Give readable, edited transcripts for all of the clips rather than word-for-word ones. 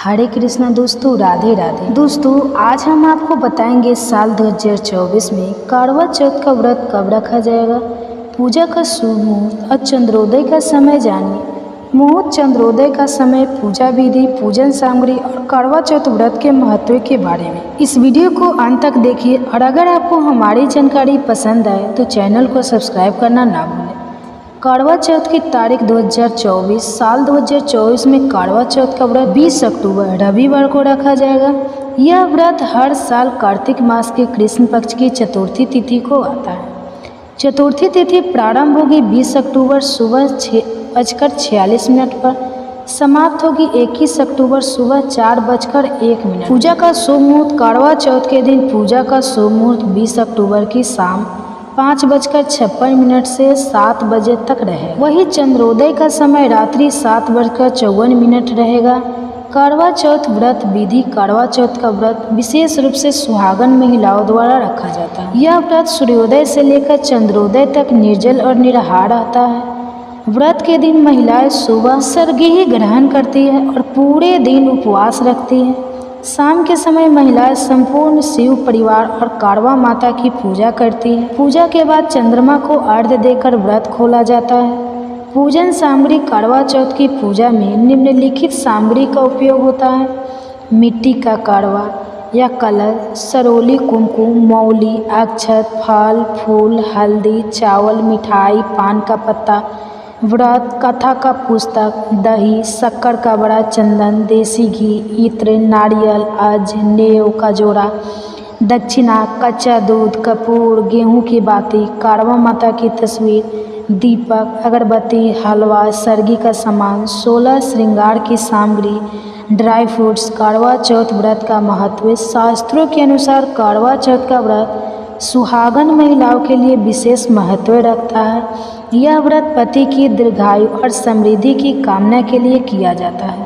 हरे कृष्णा दोस्तों, राधे राधे। दोस्तों, आज हम आपको बताएंगे साल 2024 में करवा चौथ का व्रत कब रखा जाएगा, पूजा का शुभ मुहूर्त और चंद्रोदय का समय जानिए। मुहूर्त, चंद्रोदय का समय, पूजा विधि, पूजन सामग्री और करवा चौथ व्रत के महत्व के बारे में इस वीडियो को अंत तक देखिए। और अगर आपको हमारी जानकारी पसंद आए तो चैनल को सब्सक्राइब करना ना भूलें। करवा चौथ की तारीख 2024 साल 2024 में करवा चौथ का व्रत 20 अक्टूबर रविवार को रखा जाएगा। यह व्रत हर साल कार्तिक मास के कृष्ण पक्ष की चतुर्थी तिथि को आता है। चतुर्थी तिथि प्रारंभ होगी 20 अक्टूबर सुबह 6:46 पर, समाप्त होगी 21 अक्टूबर सुबह 4:01। पूजा का शुभ मुहूर्त, करवा चौथ के दिन पूजा का शुभ मुहूर्त 20 अक्टूबर की शाम 5:56 से 7 बजे तक रहेगा। वही चंद्रोदय का समय रात्रि 7:54 रहेगा। करवा चौथ व्रत विधि, करवा चौथ का व्रत विशेष रूप से सुहागन महिलाओं द्वारा रखा जाता है। यह व्रत सूर्योदय से लेकर चंद्रोदय तक निर्जल और निराहार रहता है। व्रत के दिन महिलाएं सुबह सर्गी ग्रहण करती है और पूरे दिन उपवास रखती है। शाम के समय महिलाएं संपूर्ण शिव परिवार और कारवा माता की पूजा करती है। पूजा के बाद चंद्रमा को अर्घ्य देकर व्रत खोला जाता है। पूजन सामग्री, करवा चौथ की पूजा में निम्नलिखित सामग्री का उपयोग होता है: मिट्टी का करवा या कलश, सरोली, कुमकुम, मौली, अक्षत, फल फूल, हल्दी, चावल, मिठाई, पान का पत्ता, व्रत कथा का पुस्तक, दही, शक्कर का बड़ा, चंदन, देसी घी, इत्र, नारियल, अज, नेव का जोड़ा, दक्षिणा, कच्चा दूध, कपूर, गेहूं की बाती, कारवा माता की तस्वीर, दीपक, अगरबत्ती, हलवा, सरगी का सामान, 16 श्रृंगार की सामग्री, ड्राई फ्रूट्स। करवा चौथ व्रत का महत्व। शास्त्रों के अनुसार करवा चौथ का व्रत सुहागन महिलाओं के लिए विशेष महत्व रखता है। यह व्रत पति की दीर्घायु और समृद्धि की कामना के लिए किया जाता है।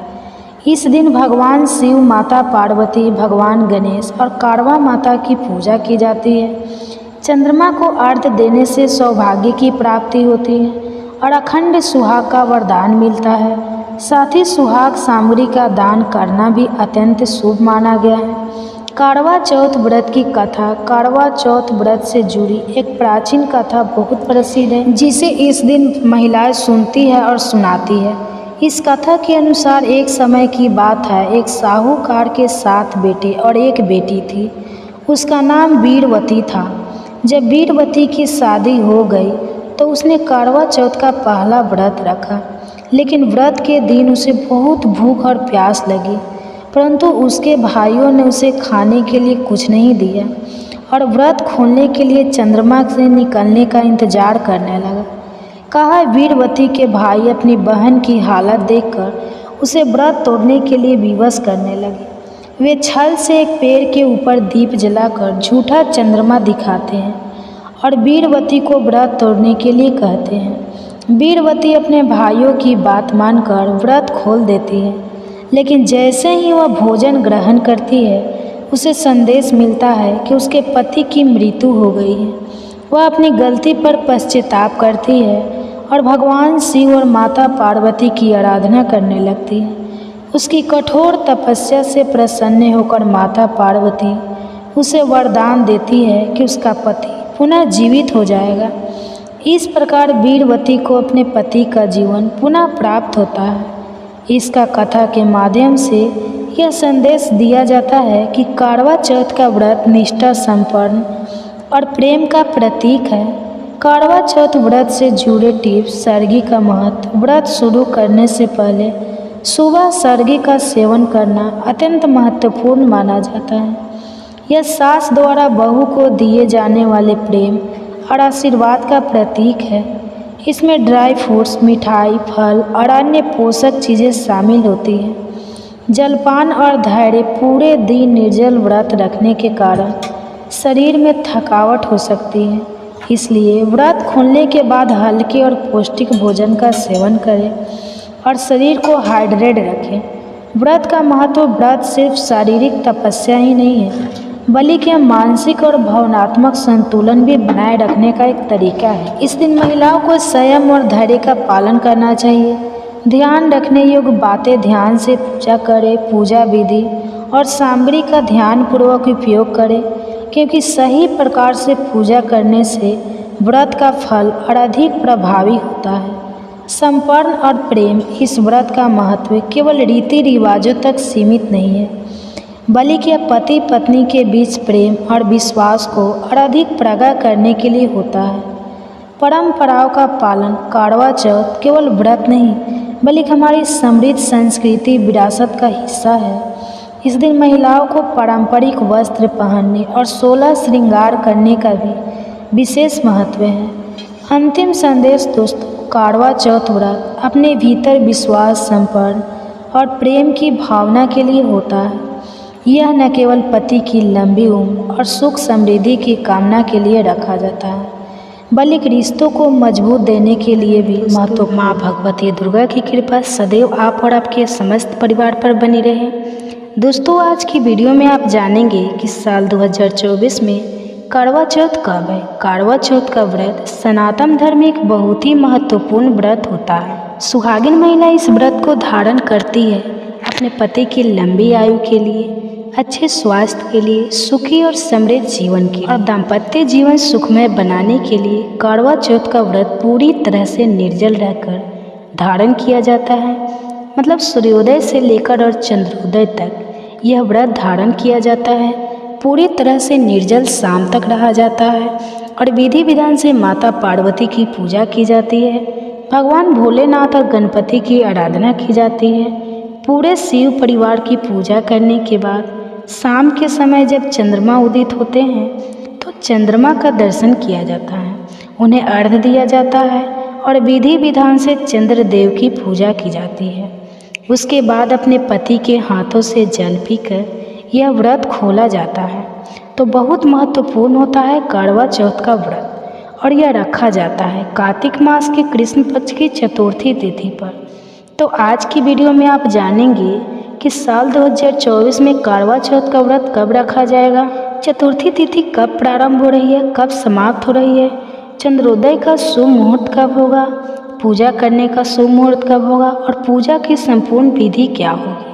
इस दिन भगवान शिव, माता पार्वती, भगवान गणेश और कारवा माता की पूजा की जाती है। चंद्रमा को अर्घ्य देने से सौभाग्य की प्राप्ति होती है और अखंड सुहाग का वरदान मिलता है। साथ ही सुहाग सामग्री का दान करना भी अत्यंत शुभ माना गया है। करवा चौथ व्रत की कथा। करवा चौथ व्रत से जुड़ी एक प्राचीन कथा बहुत प्रसिद्ध है, जिसे इस दिन महिलाएं सुनती है और सुनाती है। इस कथा के अनुसार एक समय की बात है, एक साहूकार के 7 बेटे और एक बेटी थी। उसका नाम वीरवती था। जब वीरवती की शादी हो गई तो उसने करवा चौथ का पहला व्रत रखा, लेकिन व्रत के दिन उसे बहुत भूख और प्यास लगी, परंतु उसके भाइयों ने उसे खाने के लिए कुछ नहीं दिया और व्रत खोलने के लिए चंद्रमा से निकलने का इंतजार करने लगा। कहा, वीरवती के भाई अपनी बहन की हालत देखकर उसे व्रत तोड़ने के लिए विवश करने लगे। वे छल से एक पेड़ के ऊपर दीप जलाकर झूठा चंद्रमा दिखाते हैं और वीरवती को व्रत तोड़ने के लिए कहते हैं। वीरवती अपने भाइयों की बात मानकर व्रत खोल देती है, लेकिन जैसे ही वह भोजन ग्रहण करती है उसे संदेश मिलता है कि उसके पति की मृत्यु हो गई है। वह अपनी गलती पर पश्चाताप करती है और भगवान शिव और माता पार्वती की आराधना करने लगती है। उसकी कठोर तपस्या से प्रसन्न होकर माता पार्वती उसे वरदान देती है कि उसका पति पुनः जीवित हो जाएगा। इस प्रकार वीरवती को अपने पति का जीवन पुनः प्राप्त होता है। इसका कथा के माध्यम से यह संदेश दिया जाता है कि करवा चौथ का व्रत निष्ठा संपन्न और प्रेम का प्रतीक है। करवा चौथ व्रत से जुड़े टिप्स। सर्गी का महत्व। व्रत शुरू करने से पहले सुबह सर्गी का सेवन करना अत्यंत महत्वपूर्ण माना जाता है। यह सास द्वारा बहू को दिए जाने वाले प्रेम और आशीर्वाद का प्रतीक है। इसमें ड्राई फ्रूट्स, मिठाई, फल और अन्य पोषक चीज़ें शामिल होती हैं। जलपान और धैर्य। पूरे दिन निर्जल व्रत रखने के कारण शरीर में थकावट हो सकती है, इसलिए व्रत खोलने के बाद हल्के और पौष्टिक भोजन का सेवन करें और शरीर को हाइड्रेट रखें। व्रत का महत्व। व्रत सिर्फ शारीरिक तपस्या ही नहीं है, बल्कि मानसिक और भावनात्मक संतुलन भी बनाए रखने का एक तरीका है। इस दिन महिलाओं को संयम और धैर्य का पालन करना चाहिए। ध्यान रखने योग्य बातें ध्यान से पूजा करें, पूजा विधि और सामग्री का ध्यानपूर्वक उपयोग करें, क्योंकि सही प्रकार से पूजा करने से व्रत का फल और अधिक प्रभावी होता है। समर्पण और प्रेम। इस व्रत का महत्व केवल रीति रिवाजों तक सीमित नहीं है, बल्कि पति पत्नी के बीच प्रेम और विश्वास को और अधिक प्रगाढ़ करने के लिए होता है। परंपराओं का पालन। करवा चौथ केवल व्रत नहीं, बल्कि हमारी समृद्ध संस्कृति विरासत का हिस्सा है। इस दिन महिलाओं को पारंपरिक वस्त्र पहनने और 16 श्रृंगार करने का भी विशेष महत्व है। अंतिम संदेश दोस्तों, करवा चौथ व्रत अपने भीतर विश्वास, समर्पण और प्रेम की भावना के लिए होता है। यह न केवल पति की लंबी उम्र और सुख समृद्धि की कामना के लिए रखा जाता है, बल्कि रिश्तों को मजबूत देने के लिए भी महत्वपूर्ण। माँ भगवती दुर्गा की कृपा सदैव आप और आपके समस्त परिवार पर बनी रहे। दोस्तों, आज की वीडियो में आप जानेंगे कि साल 2024 में करवा चौथ कब है। करवा चौथ का व्रत सनातन धर्म में एक बहुत ही महत्वपूर्ण व्रत होता है। सुहागिन महिला इस व्रत को धारण करती है अपने पति की लंबी आयु के लिए, अच्छे स्वास्थ्य के लिए, सुखी और समृद्ध जीवन के लिए और दाम्पत्य जीवन सुखमय बनाने के लिए करवा चौथ का व्रत पूरी तरह से निर्जल रहकर धारण किया जाता है। मतलब सूर्योदय से लेकर और चंद्रोदय तक यह व्रत धारण किया जाता है। पूरी तरह से निर्जल शाम तक रहा जाता है और विधि विधान से माता पार्वती की पूजा की जाती है। भगवान भोलेनाथ और गणपति की आराधना की जाती है। पूरे शिव परिवार की पूजा करने के बाद शाम के समय जब चंद्रमा उदित होते हैं तो चंद्रमा का दर्शन किया जाता है, उन्हें अर्घ्य दिया जाता है और विधि विधान से चंद्रदेव की पूजा की जाती है। उसके बाद अपने पति के हाथों से जल पीकर यह व्रत खोला जाता है। तो बहुत महत्वपूर्ण होता है करवा चौथ का व्रत और यह रखा जाता है कार्तिक मास के कृष्ण पक्ष की चतुर्थी तिथि पर। तो आज की वीडियो में आप जानेंगे कि साल 2024 में करवा चौथ का व्रत कब रखा जाएगा, चतुर्थी तिथि कब प्रारंभ हो रही है, कब समाप्त हो रही है, चंद्रोदय का शुभ मुहूर्त कब होगा, पूजा करने का शुभ मुहूर्त कब होगा और पूजा की संपूर्ण विधि क्या होगी।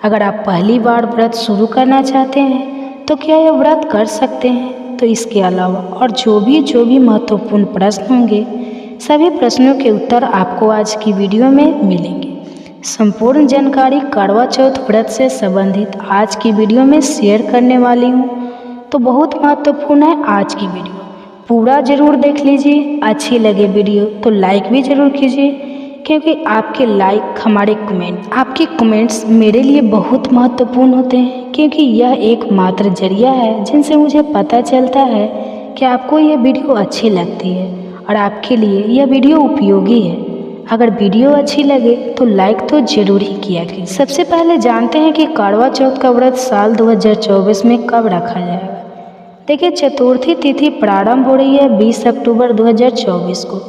अगर आप पहली बार व्रत शुरू करना चाहते हैं तो क्या यह व्रत कर सकते हैं। तो इसके अलावा और जो भी महत्वपूर्ण प्रश्न होंगे, सभी प्रश्नों के उत्तर आपको आज की वीडियो में मिलेंगे। संपूर्ण जानकारी करवा चौथ व्रत से संबंधित आज की वीडियो में शेयर करने वाली हूँ। तो बहुत महत्वपूर्ण है आज की वीडियो, पूरा ज़रूर देख लीजिए। अच्छी लगे वीडियो तो लाइक भी ज़रूर कीजिए, क्योंकि आपके लाइक, हमारे कमेंट, आपके कमेंट्स मेरे लिए बहुत महत्वपूर्ण होते हैं, क्योंकि यह एकमात्र जरिया है जिनसे मुझे पता चलता है कि आपको यह वीडियो अच्छी लगती है और आपके लिए यह वीडियो उपयोगी है। अगर वीडियो अच्छी लगे तो लाइक तो ज़रूर ही किया कीजिए। सबसे पहले जानते हैं कि करवा चौथ का व्रत साल 2024 में कब रखा जाएगा। देखिए, चतुर्थी तिथि प्रारंभ हो रही है 20 अक्टूबर 2024 को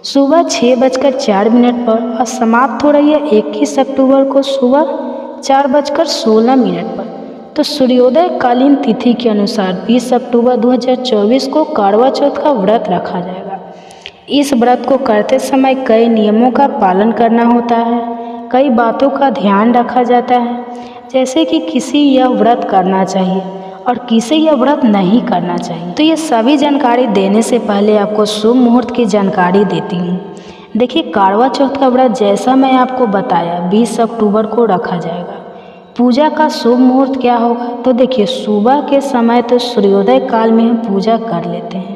सुबह 6:04 पर और समाप्त हो रही है 21 अक्टूबर को सुबह 4:16 पर। तो सूर्योदय कालीन तिथि के अनुसार 20 अक्टूबर 2024 को करवा चौथ का व्रत रखा जाएगा। इस व्रत को करते समय कई नियमों का पालन करना होता है, कई बातों का ध्यान रखा जाता है, जैसे कि किसी यह व्रत करना चाहिए और किसे यह व्रत नहीं करना चाहिए। तो ये सभी जानकारी देने से पहले आपको शुभ मुहूर्त की जानकारी देती हूँ। देखिए, करवा चौथ का व्रत जैसा मैं आपको बताया 20 अक्टूबर को रखा जाएगा। पूजा का शुभ मुहूर्त क्या होगा, तो देखिए, सुबह के समय तो सूर्योदय काल में हम पूजा कर लेते हैं।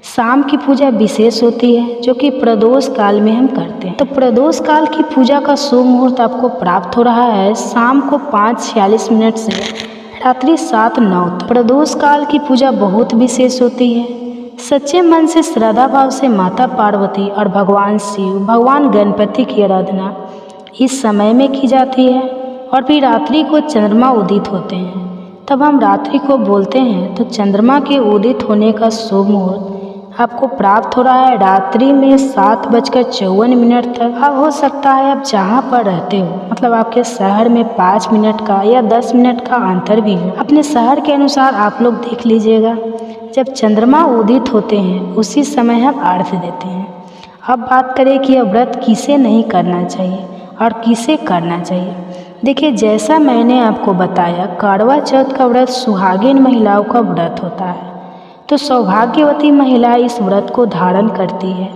शाम की पूजा विशेष होती है जो कि प्रदोष काल में हम करते हैं। तो प्रदोष काल की पूजा का शुभ मुहूर्त आपको प्राप्त हो रहा है शाम को 5:46 से रात्रि 7:09 तक। प्रदोष काल की पूजा बहुत विशेष होती है। सच्चे मन से श्रद्धा भाव से माता पार्वती और भगवान शिव, भगवान गणपति की आराधना इस समय में की जाती है। और फिर रात्रि को चंद्रमा उदित होते हैं, तब हम रात्रि को बोलते हैं। तो चंद्रमा के उदित होने का शुभ मुहूर्त आपको प्राप्त हो रहा है रात्रि में 7:54 तक। अब हो सकता है आप जहाँ पर रहते हो, मतलब आपके शहर में 5 मिनट का या 10 मिनट का अंतर भी हो, अपने शहर के अनुसार आप लोग देख लीजिएगा। जब चंद्रमा उदित होते हैं उसी समय हम अर्घ्य देते हैं। अब बात करें कि यह व्रत किसे नहीं करना चाहिए। और किसे करना चाहिए। देखिए, जैसा मैंने आपको बताया, करवा चौथ का व्रत सुहागिन महिलाओं का व्रत होता है। तो सौभाग्यवती महिला इस व्रत को धारण करती है।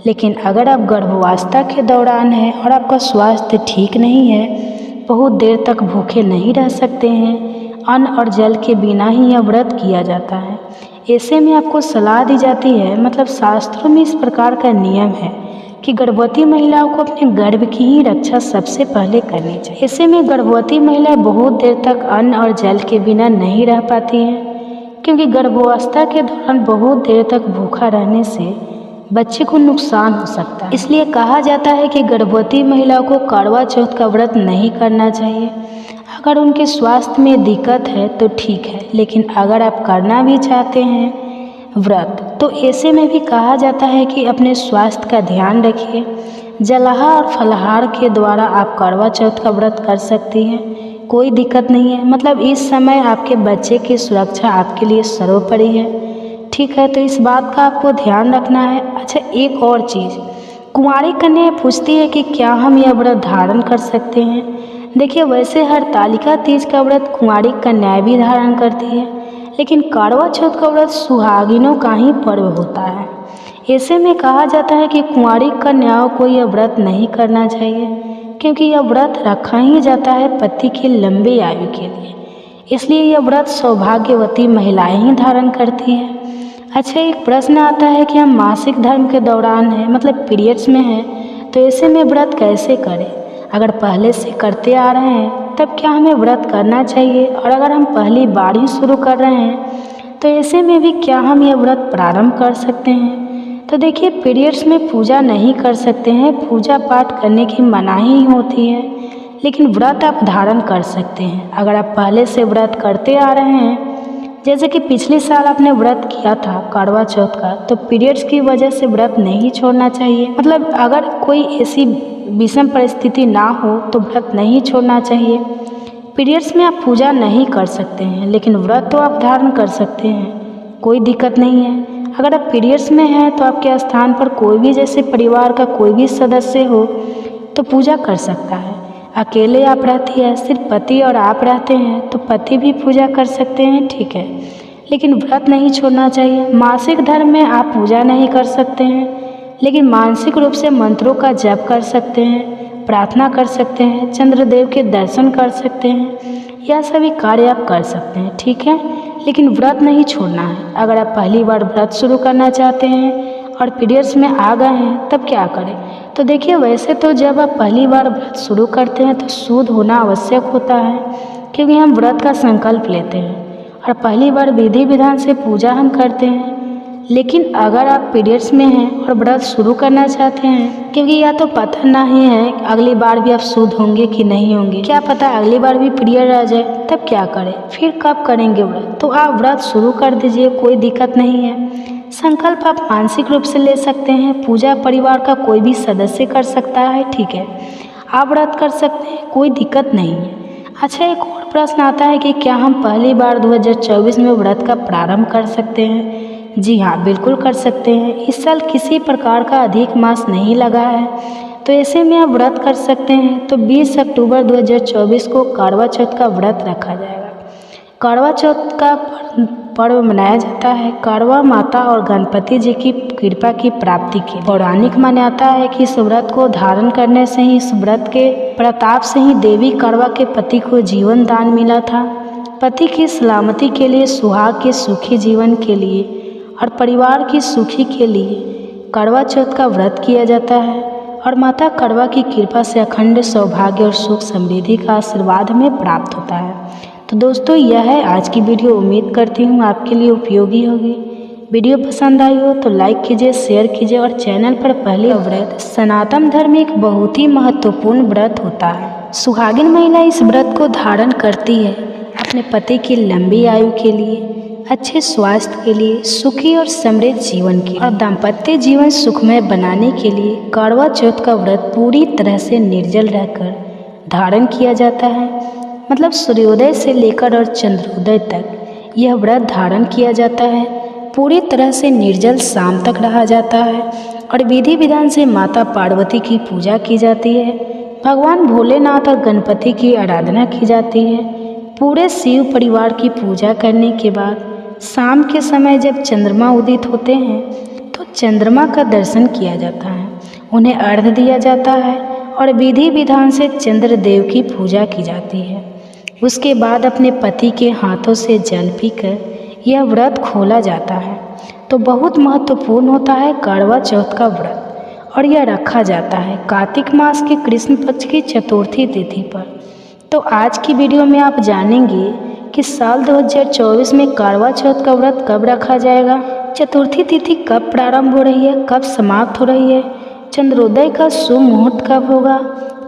लेकिन अगर आप गर्भावस्था के दौरान हैं और आपका स्वास्थ्य ठीक नहीं है, बहुत देर तक भूखे नहीं रह सकते हैं, अन्न और जल के बिना ही यह व्रत किया जाता है। ऐसे में आपको सलाह दी जाती है, मतलब शास्त्रों में इस प्रकार का नियम है कि गर्भवती महिलाओं को अपने गर्भ की ही रक्षा सबसे पहले करनी चाहिए। ऐसे में गर्भवती महिलाएं बहुत देर तक अन्न और जल के बिना नहीं रह पाती हैं, क्योंकि गर्भावस्था के दौरान बहुत देर तक भूखा रहने से बच्चे को नुकसान हो सकता है। इसलिए कहा जाता है कि गर्भवती महिलाओं को करवा चौथ का व्रत नहीं करना चाहिए। अगर उनके स्वास्थ्य में दिक्कत है तो ठीक है, लेकिन अगर आप करना भी चाहते हैं व्रत, तो ऐसे में भी कहा जाता है कि अपने स्वास्थ्य का ध्यान रखिए। जलाहार और फलाहार के द्वारा आप करवा चौथ का व्रत कर सकती हैं, कोई दिक्कत नहीं है। मतलब इस समय आपके बच्चे की सुरक्षा आपके लिए सर्वोपरि है, ठीक है। तो इस बात का आपको ध्यान रखना है। अच्छा, एक और चीज़, कुंवारी कन्या पूछती है कि क्या हम यह व्रत धारण कर सकते हैं। देखिए, वैसे हरतालिका तीज का व्रत कुंवारी कन्याएं भी धारण करती है, लेकिन करवा चौथ का व्रत सुहागिनों का ही पर्व होता है। ऐसे में कहा जाता है कि कुंवारी कन्याओं को यह व्रत नहीं करना चाहिए, क्योंकि यह व्रत रखा ही जाता है पति की लंबी आयु के लिए। इसलिए यह व्रत सौभाग्यवती महिलाएं ही धारण करती हैं। अच्छा, एक प्रश्न आता है कि हम मासिक धर्म के दौरान हैं, मतलब पीरियड्स में हैं, तो ऐसे में व्रत कैसे करें। अगर पहले से करते आ रहे हैं तब क्या हमें व्रत करना चाहिए, और अगर हम पहली बार ही शुरू कर रहे हैं तो ऐसे में भी क्या हम यह व्रत प्रारंभ कर सकते हैं। तो देखिए, पीरियड्स में पूजा नहीं कर सकते हैं, पूजा पाठ करने की मनाही होती है, लेकिन व्रत आप धारण कर सकते हैं। अगर आप पहले से व्रत करते आ रहे हैं, जैसे कि पिछले साल आपने व्रत किया था करवा चौथ का, तो पीरियड्स की वजह से व्रत नहीं छोड़ना चाहिए। मतलब अगर कोई ऐसी विषम परिस्थिति ना हो तो व्रत नहीं छोड़ना चाहिए। पीरियड्स में आप पूजा नहीं कर सकते हैं, लेकिन व्रत तो आप धारण कर सकते हैं, कोई दिक्कत नहीं है। अगर आप पीरियड्स में हैं तो आपके स्थान पर कोई भी, जैसे परिवार का कोई भी सदस्य हो, तो पूजा कर सकता है। अकेले आप रहती है, सिर्फ पति और आप रहते हैं, तो पति भी पूजा कर सकते हैं, ठीक है, लेकिन व्रत नहीं छोड़ना चाहिए। मासिक धर्म में आप पूजा नहीं कर सकते हैं, लेकिन मानसिक रूप से मंत्रों का जप कर सकते हैं, प्रार्थना कर सकते हैं, चंद्रदेव के दर्शन कर सकते हैं, यह सभी कार्य आप कर सकते हैं, ठीक है, लेकिन व्रत नहीं छोड़ना है। अगर आप पहली बार व्रत शुरू करना चाहते हैं और पीरियड्स में आ गए हैं, तब क्या करें। तो देखिए, वैसे तो जब आप पहली बार व्रत शुरू करते हैं तो शुद्ध होना आवश्यक होता है, क्योंकि हम व्रत का संकल्प लेते हैं और पहली बार विधि विधान से पूजा हम करते हैं। लेकिन अगर आप पीरियड्स में हैं और व्रत शुरू करना चाहते हैं, क्योंकि या तो पता नहीं है अगली बार भी आप शुद्ध होंगे कि नहीं होंगे, क्या पता अगली बार भी पीरियड आ जाए, तब क्या करें, फिर कब करेंगे व्रत। तो आप व्रत शुरू कर दीजिए, कोई दिक्कत नहीं है। संकल्प आप मानसिक रूप से ले सकते हैं, पूजा परिवार का कोई भी सदस्य कर सकता है, ठीक है, आप व्रत कर सकते हैं, कोई दिक्कत नहीं है। अच्छा, एक और प्रश्न आता है कि क्या हम पहली बार 2024 में व्रत का प्रारंभ कर सकते हैं। जी हाँ, बिल्कुल कर सकते हैं। इस साल किसी प्रकार का अधिक मास नहीं लगा है, तो ऐसे में आप व्रत कर सकते हैं। तो 20 अक्टूबर 2024 को करवा चौथ का व्रत रखा जाएगा। करवा चौथ का पर्व मनाया जाता है करवा माता और गणपति जी की कृपा की प्राप्ति के। पौराणिक मान्यता है कि इस व्रत को धारण करने से ही, इस व्रत के प्रताप से ही देवी करवा के पति को जीवन दान मिला था। पति की सलामती के लिए, सुहाग के सुखी जीवन के लिए और परिवार की सुखी के लिए करवा चौथ का व्रत किया जाता है, और माता करवा की कृपा से अखंड सौभाग्य और सुख समृद्धि का आशीर्वाद हमें प्राप्त होता है। तो दोस्तों, यह है आज की वीडियो। उम्मीद करती हूँ आपके लिए उपयोगी होगी। वीडियो पसंद आई हो तो लाइक कीजिए, शेयर कीजिए, और चैनल पर पहले व्रत सनातन धर्म एक बहुत ही महत्वपूर्ण व्रत होता है। सुहागिन महिला इस व्रत को धारण करती है अपने पति की लंबी आयु के लिए, अच्छे स्वास्थ्य के लिए, सुखी और समृद्ध जीवन के लिए, और दाम्पत्य जीवन सुखमय बनाने के लिए करवा चौथ का व्रत पूरी तरह से निर्जल रहकर धारण किया जाता है। मतलब सूर्योदय से लेकर और चंद्रोदय तक यह व्रत धारण किया जाता है। पूरी तरह से निर्जल शाम तक रहा जाता है, और विधि विधान से माता पार्वती की पूजा की जाती है। भगवान भोलेनाथ और गणपति की आराधना की जाती है। पूरे शिव परिवार की पूजा करने के बाद शाम के समय जब चंद्रमा उदित होते हैं तो चंद्रमा का दर्शन किया जाता है, उन्हें अर्घ्य दिया जाता है और विधि विधान से चंद्रदेव की पूजा की जाती है। उसके बाद अपने पति के हाथों से जल पीकर यह व्रत खोला जाता है। तो बहुत महत्वपूर्ण होता है करवा चौथ का व्रत और यह रखा जाता है कार्तिक मास के कृष्ण पक्ष की चतुर्थी तिथि पर। तो आज की वीडियो में आप जानेंगे कि साल 2024 में करवा चौथ का व्रत कब रखा जाएगा, चतुर्थी तिथि कब प्रारंभ हो रही है, कब समाप्त हो रही है, चंद्रोदय का शुभ मुहूर्त कब होगा,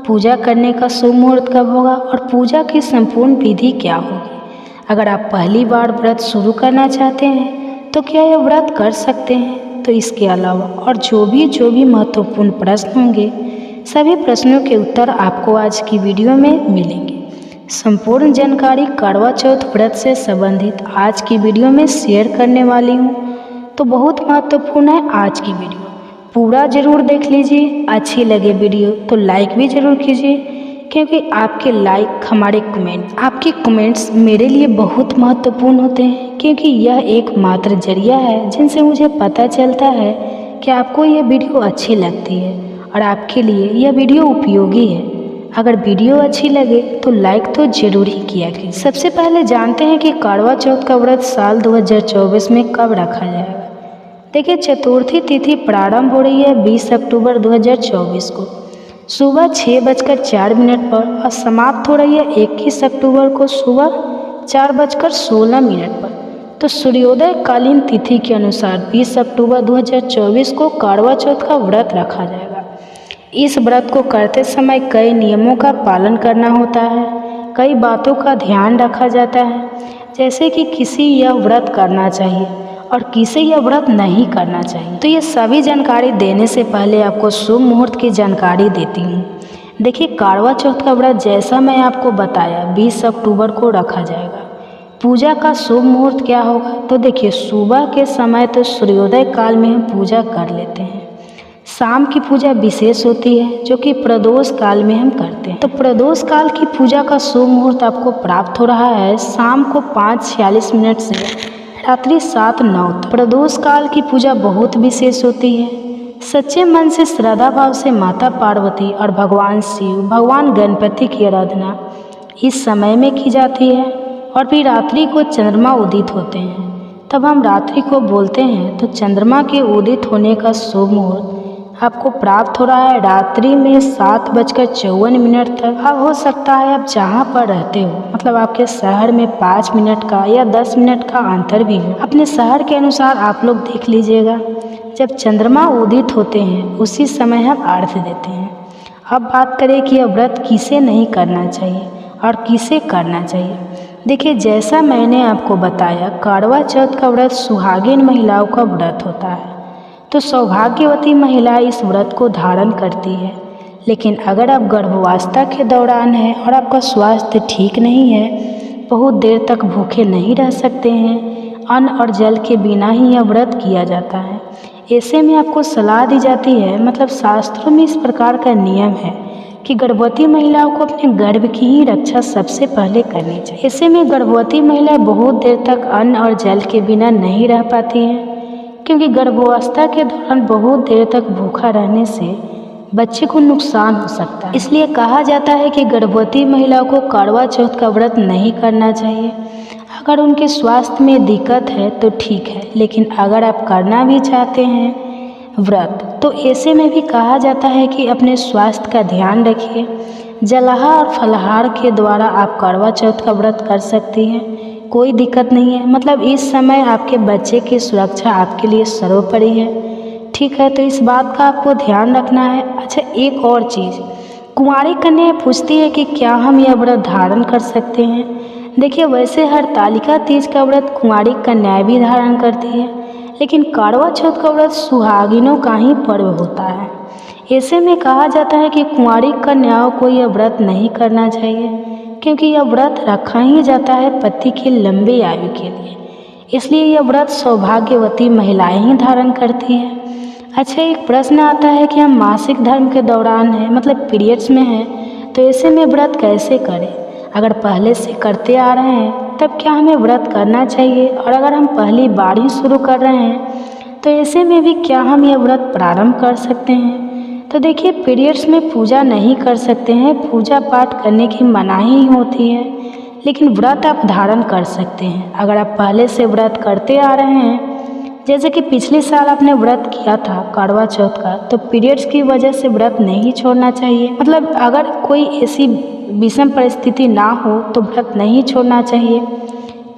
पूजा करने का शुभ मुहूर्त कब होगा और पूजा की संपूर्ण विधि क्या होगी। अगर आप पहली बार व्रत शुरू करना चाहते हैं तो क्या यह व्रत कर सकते हैं। तो इसके अलावा और जो भी महत्वपूर्ण प्रश्न होंगे सभी प्रश्नों के उत्तर आपको आज की वीडियो में मिलेंगे। संपूर्ण जानकारी करवा चौथ व्रत से संबंधित आज की वीडियो में शेयर करने वाली हूँ। तो बहुत महत्वपूर्ण है आज की वीडियो, पूरा ज़रूर देख लीजिए। अच्छी लगे वीडियो तो लाइक भी ज़रूर कीजिए, क्योंकि आपके लाइक हमारे कमेंट, आपके कमेंट्स मेरे लिए बहुत महत्वपूर्ण होते हैं, क्योंकि यह एकमात्र जरिया है जिनसे मुझे पता चलता है कि आपको यह वीडियो अच्छी लगती है और आपके लिए यह वीडियो उपयोगी है। अगर वीडियो अच्छी लगे तो लाइक तो ज़रूर ही किया कीजिए। सबसे पहले जानते हैं कि करवा चौथ का व्रत साल 2024 में कब रखा जाएगा। देखिए, चतुर्थी तिथि प्रारंभ हो रही है 20 अक्टूबर 2024 को सुबह 6:04 पर और समाप्त हो रही है 21 अक्टूबर को सुबह 4:16 पर। तो सूर्योदय कालीन तिथि के अनुसार 20 अक्टूबर 2024 को करवा चौथ का व्रत रखा जाएगा। इस व्रत को करते समय कई नियमों का पालन करना होता है, कई बातों का ध्यान रखा जाता है, जैसे कि किसी यह व्रत करना चाहिए और किसे यह व्रत नहीं करना चाहिए। तो ये सभी जानकारी देने से पहले आपको शुभ मुहूर्त की जानकारी देती हूँ। देखिए, करवा चौथ का व्रत जैसा मैं आपको बताया 20 अक्टूबर को रखा जाएगा। पूजा का शुभ मुहूर्त क्या होगा, तो देखिए सुबह के समय तो सूर्योदय काल में हम पूजा कर लेते हैं। शाम की पूजा विशेष होती है जो कि प्रदोष काल में हम करते हैं। तो प्रदोष काल की पूजा का शुभ मुहूर्त आपको प्राप्त हो रहा है शाम को 5:46 से रात्रि 7:09 तक। प्रदोष काल की पूजा बहुत विशेष होती है। सच्चे मन से श्रद्धा भाव से माता पार्वती और भगवान शिव, भगवान गणपति की आराधना इस समय में की जाती है। और फिर रात्रि को चंद्रमा उदित होते हैं, तब हम रात्रि को बोलते हैं। तो चंद्रमा के उदित होने का शुभ मुहूर्त आपको प्राप्त हो रहा है रात्रि में 7:54 तक। अब हो सकता है आप जहाँ पर रहते हो, मतलब आपके शहर में 5 मिनट का या 10 मिनट का अंतर भी हो, अपने शहर के अनुसार आप लोग देख लीजिएगा। जब चंद्रमा उदित होते हैं उसी समय हम अर्घ्य देते हैं। अब बात करें कि यह व्रत किसे नहीं करना चाहिए और किसे करना चाहिए। देखिए, जैसा मैंने आपको बताया, करवा चौथ का व्रत सुहागिन महिलाओं का व्रत होता है। तो सौभाग्यवती महिला इस व्रत को धारण करती है। लेकिन अगर आप गर्भावस्था के दौरान हैं और आपका स्वास्थ्य ठीक नहीं है, बहुत देर तक भूखे नहीं रह सकते हैं, अन्न और जल के बिना ही यह व्रत किया जाता है। ऐसे में आपको सलाह दी जाती है, मतलब शास्त्रों में इस प्रकार का नियम है कि गर्भवती महिलाओं को अपने गर्भ की ही रक्षा सबसे पहले करनी चाहिए। ऐसे में गर्भवती महिलाएं बहुत देर तक अन्न और जल के बिना नहीं रह पाती हैं, क्योंकि गर्भावस्था के दौरान बहुत देर तक भूखा रहने से बच्चे को नुकसान हो सकता है। इसलिए कहा जाता है कि गर्भवती महिलाओं को करवा चौथ का व्रत नहीं करना चाहिए। अगर उनके स्वास्थ्य में दिक्कत है तो ठीक है, लेकिन अगर आप करना भी चाहते हैं व्रत, तो ऐसे में भी कहा जाता है कि अपने स्वास्थ्य का ध्यान रखिए। जलाहार और फलाहार के द्वारा आप करवा चौथ का व्रत कर सकती हैं, कोई दिक्कत नहीं है। मतलब इस समय आपके बच्चे की सुरक्षा आपके लिए सर्वोपरि है, ठीक है। तो इस बात का आपको ध्यान रखना है। अच्छा, एक और चीज़, कुंवारी कन्या पूछती है कि क्या हम यह व्रत धारण कर सकते हैं। देखिए, वैसे हरतालिका तीज का व्रत कुंवारी कन्याएं भी धारण करती है, लेकिन करवा चौथ का व्रत सुहागिनों का ही पर्व होता है। ऐसे में कहा जाता है कि कुंवारी कन्याओं को यह व्रत नहीं करना चाहिए, क्योंकि यह व्रत रखा ही जाता है पति की लंबी आयु के लिए। इसलिए यह व्रत सौभाग्यवती महिलाएं ही धारण करती हैं। अच्छा, एक प्रश्न आता है कि हम मासिक धर्म के दौरान हैं, मतलब पीरियड्स में हैं, तो ऐसे में व्रत कैसे करें? अगर पहले से करते आ रहे हैं तब क्या हमें व्रत करना चाहिए, और अगर हम पहली बार ही शुरू कर रहे हैं तो ऐसे में भी क्या हम यह व्रत प्रारंभ कर सकते हैं? तो देखिए, पीरियड्स में पूजा नहीं कर सकते हैं, पूजा पाठ करने की मनाही होती है, लेकिन व्रत आप धारण कर सकते हैं। अगर आप पहले से व्रत करते आ रहे हैं, जैसे कि पिछले साल आपने व्रत किया था करवा चौथ का, तो पीरियड्स की वजह से व्रत नहीं छोड़ना चाहिए। मतलब अगर कोई ऐसी विषम परिस्थिति ना हो तो व्रत नहीं छोड़ना चाहिए।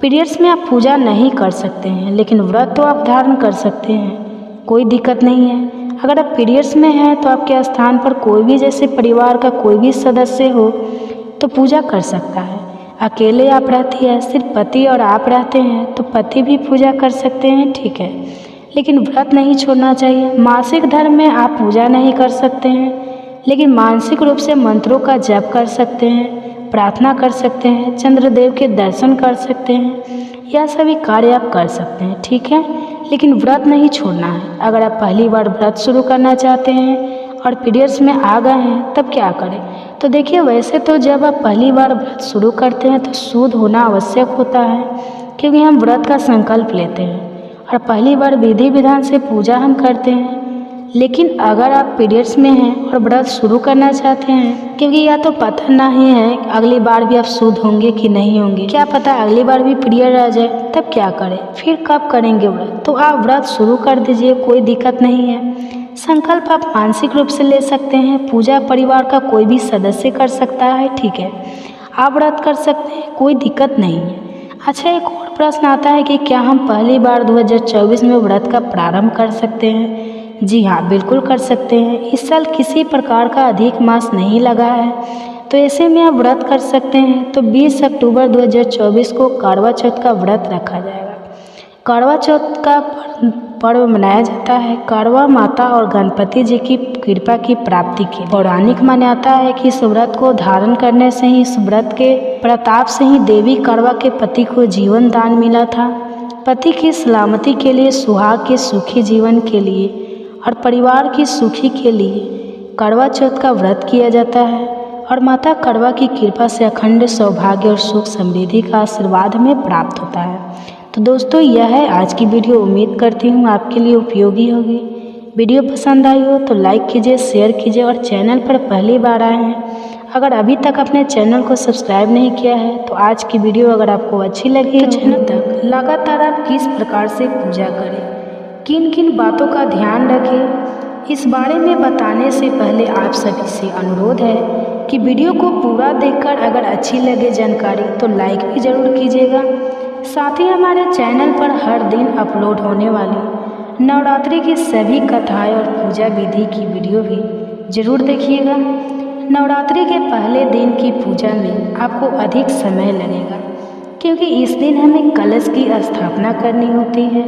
पीरियड्स में आप पूजा नहीं कर सकते हैं, लेकिन व्रत तो आप धारण कर सकते हैं, कोई दिक्कत नहीं है। अगर आप पीरियड्स में हैं तो आपके स्थान पर कोई भी, जैसे परिवार का कोई भी सदस्य हो तो पूजा कर सकता है। अकेले आप रहती है, सिर्फ पति और आप रहते हैं तो पति भी पूजा कर सकते हैं, ठीक है, लेकिन व्रत नहीं छोड़ना चाहिए। मासिक धर्म में आप पूजा नहीं कर सकते हैं, लेकिन मानसिक रूप से मंत्रों का जप कर सकते हैं, प्रार्थना कर सकते हैं, चंद्रदेव के दर्शन कर सकते हैं, यह सभी कार्य आप कर सकते हैं, ठीक है, लेकिन व्रत नहीं छोड़ना है। अगर आप पहली बार व्रत शुरू करना चाहते हैं और पीरियड्स में आ गए हैं तब क्या करें? तो देखिए, वैसे तो जब आप पहली बार व्रत शुरू करते हैं तो शुद्ध होना आवश्यक होता है, क्योंकि हम व्रत का संकल्प लेते हैं और पहली बार विधि विधान से पूजा हम करते हैं। लेकिन अगर आप पीरियड्स में हैं और व्रत शुरू करना चाहते हैं, क्योंकि या तो पता नहीं है अगली बार भी आप शुद्ध होंगे कि नहीं होंगे, क्या पता अगली बार भी पीरियड आ जाए, तब क्या करें? फिर कब करेंगे व्रत? तो आप व्रत शुरू कर दीजिए, कोई दिक्कत नहीं है। संकल्प आप मानसिक रूप से ले सकते हैं, पूजा परिवार का कोई भी सदस्य कर सकता है, ठीक है, आप व्रत कर सकते हैं, कोई दिक्कत नहीं है। अच्छा, एक और प्रश्न आता है कि क्या हम पहली बार 2024 में व्रत का प्रारंभ कर सकते हैं? जी हाँ, बिल्कुल कर सकते हैं। इस साल किसी प्रकार का अधिक मास नहीं लगा है, तो ऐसे में आप व्रत कर सकते हैं। तो 20 अक्टूबर 2024 को करवा चौथ का व्रत रखा जाएगा। करवा चौथ का पर्व मनाया जाता है करवा माता और गणपति जी की कृपा की प्राप्ति के। पौराणिक मान्यता है कि इस व्रत को धारण करने से ही, इस व्रत के प्रताप से ही देवी करवा के पति को जीवन दान मिला था। पति की सलामती के लिए, सुहाग के सुखी जीवन के लिए और परिवार की सुखी के लिए करवा चौथ का व्रत किया जाता है, और माता करवा की कृपा से अखंड सौभाग्य और सुख समृद्धि का आशीर्वाद हमें प्राप्त होता है। तो दोस्तों, यह है आज की वीडियो। उम्मीद करती हूँ आपके लिए उपयोगी होगी। वीडियो पसंद आई हो तो लाइक कीजिए, शेयर कीजिए, और चैनल पर पहली बार आए हैं अगर अभी तक अपने चैनल को सब्सक्राइब नहीं किया है तो आज की वीडियो अगर आपको अच्छी लगी तो चैनल तक लगातार आप किस प्रकार से पूजा करें, किन किन बातों का ध्यान रखें, इस बारे में बताने से पहले आप सभी से अनुरोध है कि वीडियो को पूरा देखकर अगर अच्छी लगे जानकारी तो लाइक भी ज़रूर कीजिएगा। साथ ही हमारे चैनल पर हर दिन अपलोड होने वाली नवरात्रि की सभी कथाएं और पूजा विधि की वीडियो भी जरूर देखिएगा। नवरात्रि के पहले दिन की पूजा में आपको अधिक समय लगेगा, क्योंकि इस दिन हमें कलश की स्थापना करनी होती है।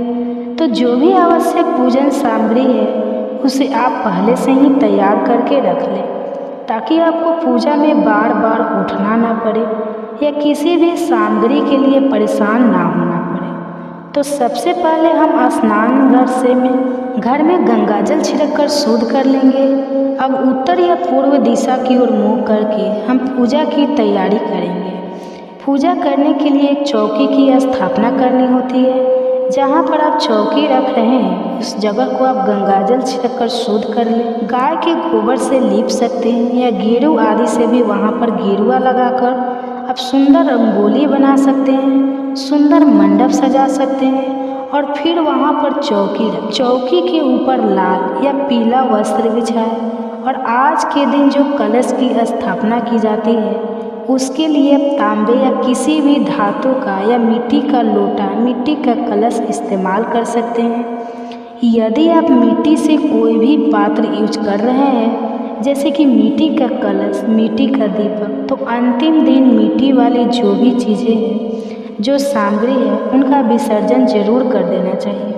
तो जो भी आवश्यक पूजन सामग्री है उसे आप पहले से ही तैयार करके रख लें, ताकि आपको पूजा में बार बार उठना ना पड़े या किसी भी सामग्री के लिए परेशान ना होना पड़े। तो सबसे पहले हम स्नान घर में गंगा जल छिड़क कर शुद्ध कर लेंगे। अब उत्तर या पूर्व दिशा की ओर मुँह करके हम पूजा की तैयारी करेंगे। पूजा करने के लिए एक चौकी की स्थापना करनी होती है। जहाँ पर आप चौकी रख रहे हैं उस जगह को आप गंगाजल छिड़क कर शुद्ध कर लें। गाय के गोबर से लीप सकते हैं या गेरू आदि से भी वहाँ पर गेरुआ लगाकर आप सुंदर रंगोली बना सकते हैं, सुंदर मंडप सजा सकते हैं, और फिर वहाँ पर चौकी के ऊपर लाल या पीला वस्त्र बिछाएं। और आज के दिन जो कलश की स्थापना की जाती है उसके लिए तांबे या किसी भी धातु का या मिट्टी का लोटा, मिट्टी का कलश इस्तेमाल कर सकते हैं। यदि आप मिट्टी से कोई भी पात्र यूज कर रहे हैं, जैसे कि मिट्टी का कलश, मिट्टी का दीपक, तो अंतिम दिन मिट्टी वाली जो भी चीज़ें हैं, जो सामग्री है, उनका विसर्जन जरूर कर देना चाहिए।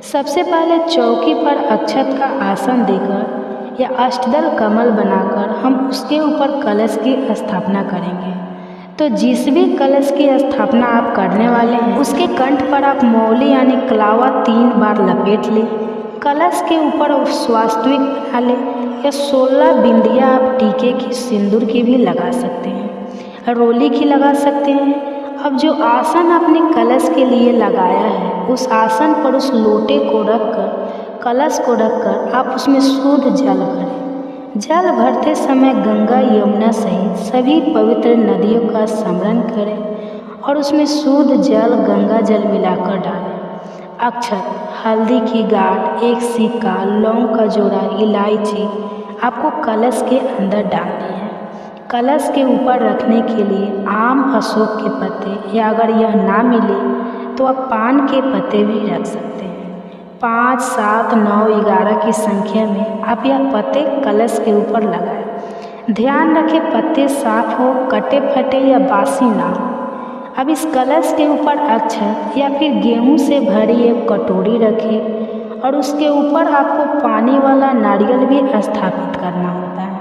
सबसे पहले चौकी पर अक्षत का आसन देकर या अष्टदल कमल बनाकर हम उसके ऊपर कलश की स्थापना करेंगे। तो जिस भी कलश की स्थापना आप करने वाले हैं उसके कंठ पर आप मौली यानी कलावा 3 बार लपेट लें। कलश के ऊपर स्वास्तिक बना लें या 16 बिंदियाँ आप टीके की, सिंदूर की भी लगा सकते हैं, रोली की लगा सकते हैं। अब जो आसन आपने कलश के लिए लगाया है, उस आसन पर उस लोटे को रखकर, कलश को रखकर आप उसमें शुद्ध जल भरें। जल भरते समय गंगा यमुना सहित सभी पवित्र नदियों का स्मरण करें और उसमें शुद्ध जल, गंगा जल मिलाकर डालें। अक्षत, हल्दी की गांठ, एक सिक्का, लौंग का जोड़ा, इलायची आपको कलश के अंदर डालनी है। कलश के ऊपर रखने के लिए आम, अशोक के पत्ते, या अगर यह ना मिले तो आप पान के पत्ते भी रख सकते हैं। 5, 7, 9, 11 की संख्या में आप यह पत्ते कलश के ऊपर लगाएं। ध्यान रखें पत्ते साफ हो, कटे फटे या बासी ना हो। अब इस कलश के ऊपर अक्षत या फिर गेहूं से भरी एक कटोरी रखें और उसके ऊपर आपको पानी वाला नारियल भी स्थापित करना होता है।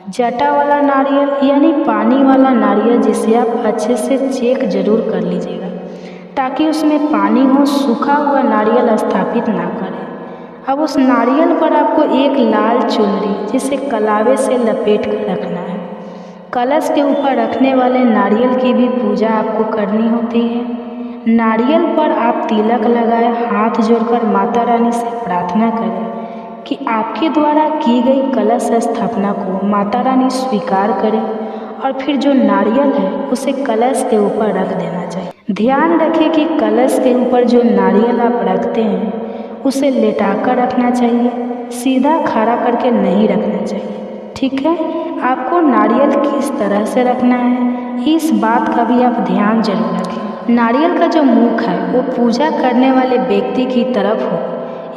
जटा वाला नारियल यानी पानी वाला नारियल, जिसे आप अच्छे से चेक जरूर कर लीजिएगा ताकि उसमें पानी हो, सूखा हुआ नारियल स्थापित ना करें। अब उस नारियल पर आपको एक लाल चुनरी, जिसे कलावे से लपेट कर रखना है। कलश के ऊपर रखने वाले नारियल की भी पूजा आपको करनी होती है। नारियल पर आप तिलक लगाए, हाथ जोड़कर माता रानी से प्रार्थना करें कि आपके द्वारा की गई कलश स्थापना को माता रानी स्वीकार करें और फिर जो नारियल है उसे कलश के ऊपर रख देना चाहिए। ध्यान रखें कि कलश के ऊपर जो नारियल आप रखते हैं उसे लेटाकर रखना चाहिए, सीधा खड़ा करके नहीं रखना चाहिए। ठीक है, आपको नारियल किस तरह से रखना है, इस बात का भी आप ध्यान जरूर रखें। नारियल का जो मुख है वो पूजा करने वाले व्यक्ति की तरफ हो,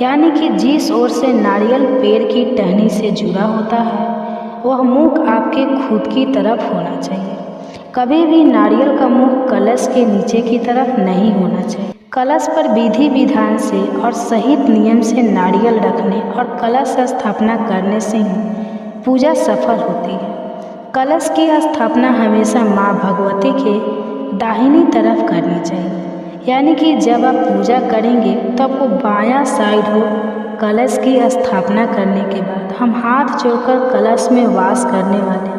यानी कि जिस ओर से नारियल पेड़ की टहनी से जुड़ा होता है वह मुख आपके खुद की तरफ होना चाहिए। कभी भी नारियल का मुख कलश के नीचे की तरफ नहीं होना चाहिए। कलश पर विधि विधान से और सहित नियम से नारियल रखने और कलश स्थापना करने से ही पूजा सफल होती है। कलश की स्थापना हमेशा माँ भगवती के दाहिनी तरफ करनी चाहिए, यानी कि जब आप पूजा करेंगे तो आपको बायां साइड हो। कलश की स्थापना करने के बाद हम हाथ जोड़कर कलश में वास करने वाले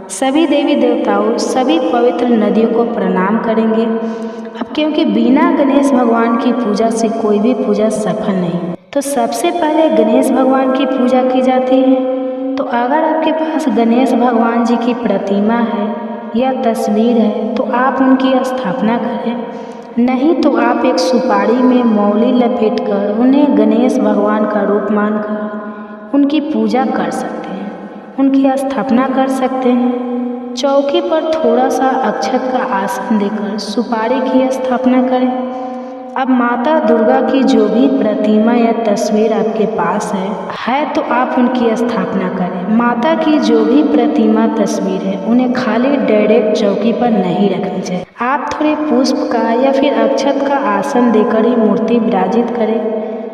सभी देवी देवताओं, सभी पवित्र नदियों को प्रणाम करेंगे। अब क्योंकि बिना गणेश भगवान की पूजा से कोई भी पूजा सफल नहीं, तो सबसे पहले गणेश भगवान की पूजा की जाती है। तो अगर आपके पास गणेश भगवान जी की प्रतिमा है या तस्वीर है तो आप उनकी स्थापना करें, नहीं तो आप एक सुपारी में मौली लपेटकर उन्हें गणेश भगवान का रूप मानकर उनकी पूजा कर सकते हैं, उनकी स्थापना कर सकते हैं। चौकी पर थोड़ा सा अक्षत का आसन देकर सुपारी की स्थापना करें। अब माता दुर्गा की जो भी प्रतिमा या तस्वीर आपके पास है तो आप उनकी स्थापना करें। माता की जो भी प्रतिमा तस्वीर है उन्हें खाली डायरेक्ट चौकी पर नहीं रखनी चाहिए। आप थोड़े पुष्प का या फिर अक्षत का आसन देकर ही मूर्ति विराजित करें।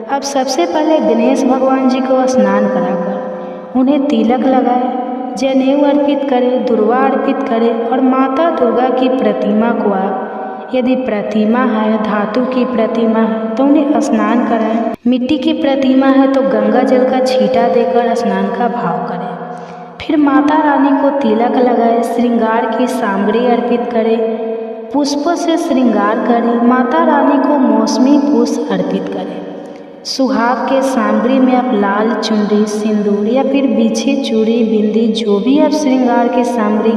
अब सबसे पहले गणेश भगवान जी को स्नान कराकर उन्हें तिलक लगाएं, जनेऊ अर्पित करें, दुर्वा अर्पित करें और माता दुर्गा की प्रतिमा को आप, यदि प्रतिमा है, धातु की प्रतिमा है तो उन्हें स्नान कराएं। मिट्टी की प्रतिमा है तो गंगा जल का छींटा देकर स्नान का भाव करें। फिर माता रानी को तिलक लगाएं, श्रृंगार की सामग्री अर्पित करें, पुष्पों से श्रृंगार करें। माता रानी को मौसमी पुष्प अर्पित करें। सुहाग के सामग्री में आप लाल चुनरी, सिंदूर या फिर बिछी चूड़ी, बिंदी, जो भी आप श्रृंगार की सामग्री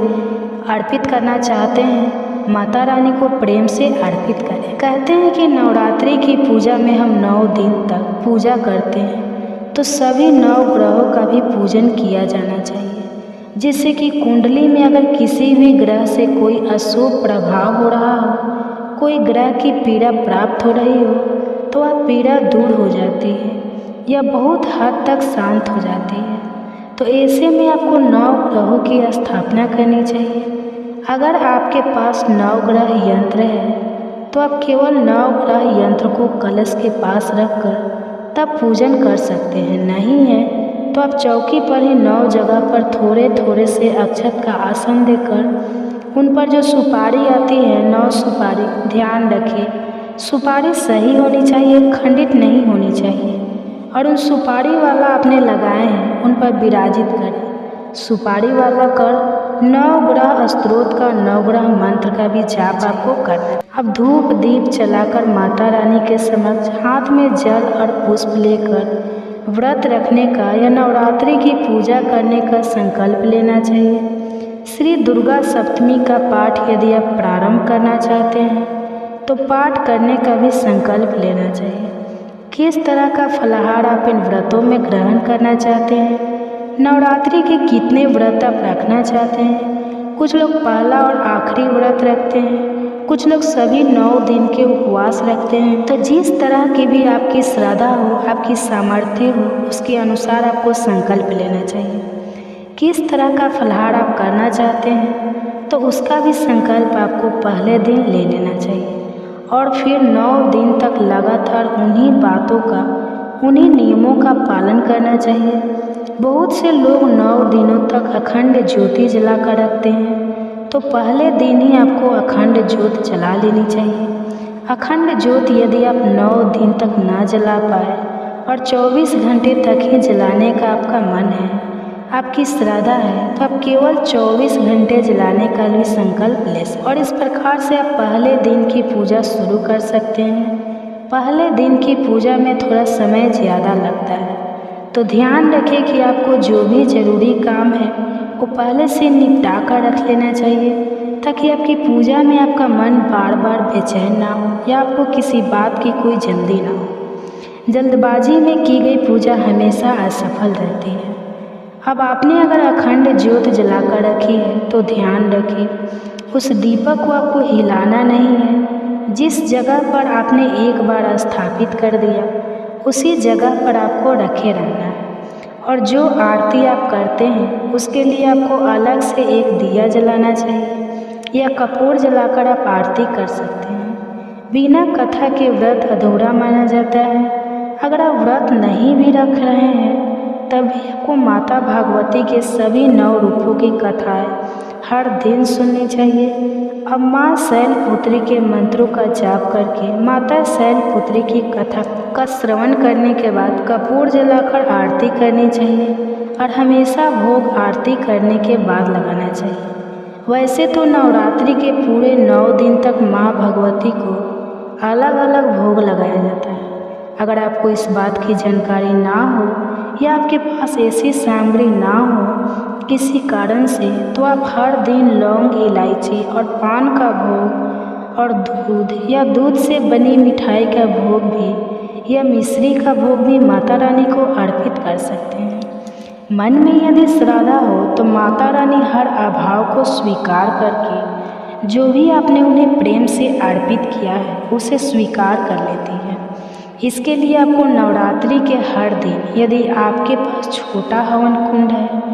अर्पित करना चाहते हैं माता रानी को प्रेम से अर्पित करें। कहते हैं कि नवरात्रि की पूजा में हम 9 दिन तक पूजा करते हैं, तो सभी 9 ग्रहों का भी पूजन किया जाना चाहिए, जिससे कि कुंडली में अगर किसी भी ग्रह से कोई अशुभ प्रभाव हो रहा हो, कोई ग्रह की पीड़ा प्राप्त हो रही हो, तो वह पीड़ा दूर हो जाती है या बहुत हद तक शांत हो जाती है। तो ऐसे में आपको 9 ग्रहों की स्थापना करनी चाहिए। अगर आपके पास 9 ग्रह यंत्र है तो आप केवल 9 ग्रह यंत्र को कलश के पास रखकर तब पूजन कर सकते हैं। नहीं है तो आप चौकी पर ही 9 जगह पर थोड़े थोड़े से अक्षत का आसन देकर उन पर जो सुपारी आती है, 9 सुपारी, ध्यान रखिए सुपारी सही होनी चाहिए, खंडित नहीं होनी चाहिए और उन सुपारी वाला आपने लगाए हैं उन पर विराजित करें। सुपारी वाला कर नवग्रह स्त्रोत का नवग्रह मंत्र का भी जाप आपको करना है। अब धूप दीप जलाकर माता रानी के समक्ष हाथ में जल और पुष्प लेकर व्रत रखने का या नवरात्रि की पूजा करने का संकल्प लेना चाहिए। श्री दुर्गा सप्तमी का पाठ यदि आप प्रारंभ करना चाहते हैं तो पाठ करने का भी संकल्प लेना चाहिए। किस तरह का फलाहार आप इन व्रतों में ग्रहण करना चाहते हैं, नवरात्रि के कितने व्रत आप रखना चाहते हैं। कुछ लोग पहला और आखिरी व्रत रखते हैं, कुछ लोग सभी 9 दिन के उपवास रखते हैं। तो जिस तरह की भी आपकी श्रद्धा हो, आपकी सामर्थ्य हो, उसके अनुसार आपको संकल्प लेना चाहिए। किस तरह का फलाहार आप करना चाहते हैं तो उसका भी संकल्प आपको पहले दिन ले लेना चाहिए और फिर 9 दिन तक लगातार उन्हीं बातों का, उन्हीं नियमों का पालन करना चाहिए। बहुत से लोग 9 दिनों तक अखंड ज्योति जला कर रखते हैं, तो पहले दिन ही आपको अखंड ज्योत जला लेनी चाहिए। अखंड ज्योत यदि आप 9 दिन तक ना जला पाए और 24 घंटे तक ही जलाने का आपका मन है, आपकी श्रद्धा है, तो आप केवल 24 घंटे जलाने का भी संकल्प ले सकते और इस प्रकार से आप पहले दिन की पूजा शुरू कर सकते हैं। पहले दिन की पूजा में थोड़ा समय ज़्यादा लगता है, तो ध्यान रखें कि आपको जो भी ज़रूरी काम है वो पहले से निपटा कर रख लेना चाहिए, ताकि आपकी पूजा में आपका मन बार बार बेचैन ना हो या आपको किसी बात की कोई जल्दी ना हो। जल्दबाजी में की गई पूजा हमेशा असफल रहती है। अब आपने अगर अखंड ज्योत जलाकर रखी है तो ध्यान रखें उस दीपक को आपको हिलाना नहीं है। जिस जगह पर आपने एक बार स्थापित कर दिया उसी जगह पर आपको रखे रहना है। और जो आरती आप करते हैं उसके लिए आपको अलग से एक दिया जलाना चाहिए या कपूर जलाकर आप आरती कर सकते हैं। बिना कथा के व्रत अधूरा माना जाता है। अगर आप व्रत नहीं भी रख रहे हैं तभी आपको माता भागवती के सभी 9 रूपों की कथाएं हर दिन सुननी चाहिए। अब माँ शैलपुत्री के मंत्रों का जाप करके माता शैलपुत्री की कथा का श्रवण करने के बाद कपूर जलाकर आरती करनी चाहिए और हमेशा भोग आरती करने के बाद लगाना चाहिए। वैसे तो नवरात्रि के पूरे 9 दिन तक माँ भगवती को अलग अलग भोग लगाया जाता है। अगर आपको इस बात की जानकारी ना हो या आपके पास ऐसी सामग्री ना हो किसी कारण से, तो आप हर दिन लौंग, इलायची और पान का भोग और दूध या दूध से बनी मिठाई का भोग भी या मिश्री का भोग भी माता रानी को अर्पित कर सकते हैं। मन में यदि श्रद्धा हो तो माता रानी हर अभाव को स्वीकार करके जो भी आपने उन्हें प्रेम से अर्पित किया है उसे स्वीकार कर लेती है। इसके लिए आपको नवरात्रि के हर दिन यदि आपके पास छोटा हवन कुंड है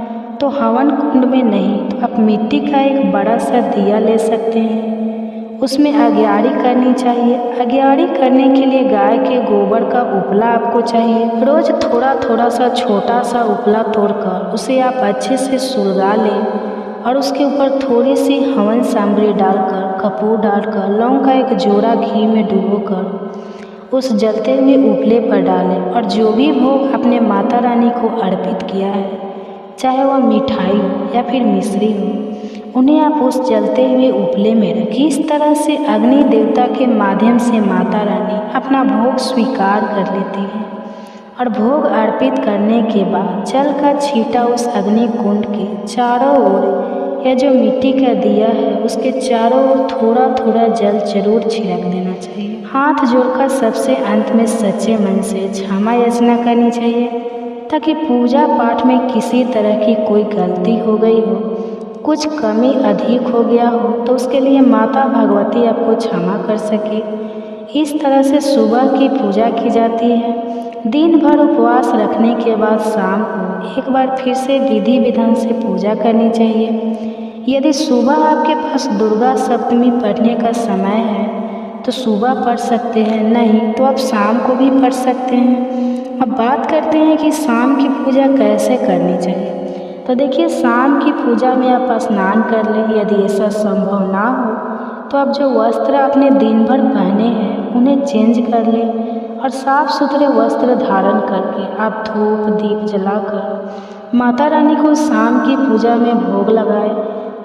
तो हवन कुंड में नहीं तो आप मिट्टी का एक बड़ा सा दिया ले सकते हैं। उसमें अग्यारी करनी चाहिए। अग्यारी करने के लिए गाय के गोबर का उपला आपको चाहिए। रोज थोड़ा थोड़ा सा छोटा सा उपला तोड़कर उसे आप अच्छे से सुलगा लें और उसके ऊपर थोड़ी सी हवन सामग्री डालकर, कपूर डालकर, लौंग का एक जोड़ा घी में डुबोकर उस जलते हुए उपले पर डालें और जो भी भोग आपने माता रानी को अर्पित किया है, चाहे वह मिठाई हो या फिर मिश्री हो, उन्हें आप उस जलते हुए उपले में रखें। इस तरह से अग्नि देवता के माध्यम से माता रानी अपना भोग स्वीकार कर लेती है और भोग अर्पित करने के बाद जल का छींटा उस अग्नि कुंड के चारों ओर या जो मिट्टी का दिया है उसके चारों ओर थोड़ा थोड़ा जल जरूर छिड़क देना चाहिए। हाथ जोड़कर सबसे अंत में सच्चे मन से क्षमा याचना करनी चाहिए, ताकि पूजा पाठ में किसी तरह की कोई गलती हो गई हो, कुछ कमी अधिक हो गया हो तो उसके लिए माता भगवती आपको क्षमा कर सके। इस तरह से सुबह की पूजा की जाती है। दिन भर उपवास रखने के बाद शाम को एक बार फिर से विधि विधान से पूजा करनी चाहिए। यदि सुबह आपके पास दुर्गा सप्तमी पढ़ने का समय है तो सुबह पढ़ सकते हैं, नहीं तो आप शाम को भी पढ़ सकते हैं। अब बात करते हैं कि शाम की पूजा कैसे करनी चाहिए। तो देखिए, शाम की पूजा में आप स्नान कर लें। यदि ऐसा संभव ना हो तो आप जो वस्त्र आपने दिन भर पहने हैं उन्हें चेंज कर लें और साफ सुथरे वस्त्र धारण करके आप धूप दीप जलाकर माता रानी को शाम की पूजा में भोग लगाए,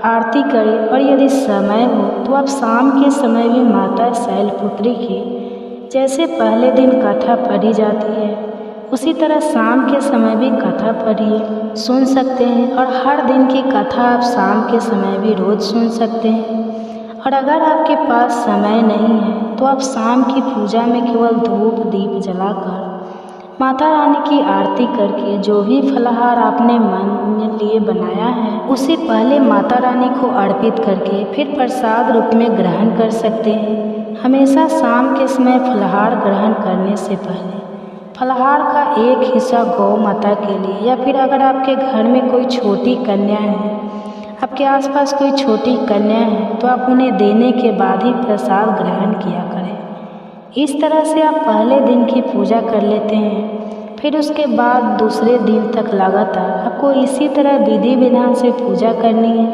आरती करें। और यदि समय हो तो आप शाम के समय भी माता शैलपुत्री की जैसे पहले दिन कथा पढ़ी जाती है उसी तरह शाम के समय भी कथा पढ़िए, सुन सकते हैं। और हर दिन की कथा आप शाम के समय भी रोज़ सुन सकते हैं। और अगर आपके पास समय नहीं है तो आप शाम की पूजा में केवल धूप दीप जलाकर माता रानी की आरती करके जो भी फलाहार आपने मन में लिए बनाया है उसे पहले माता रानी को अर्पित करके फिर प्रसाद रूप में ग्रहण कर सकते हैं। हमेशा शाम के समय फलाहार ग्रहण करने से पहले फलाहार का एक हिस्सा गौ माता के लिए या फिर अगर आपके घर में कोई छोटी कन्या है, आपके आसपास कोई छोटी कन्या है तो आप उन्हें देने के बाद ही प्रसाद ग्रहण किया करें। इस तरह से आप पहले दिन की पूजा कर लेते हैं। फिर उसके बाद दूसरे दिन तक लगातार आपको इसी तरह विधि विधान से पूजा करनी है।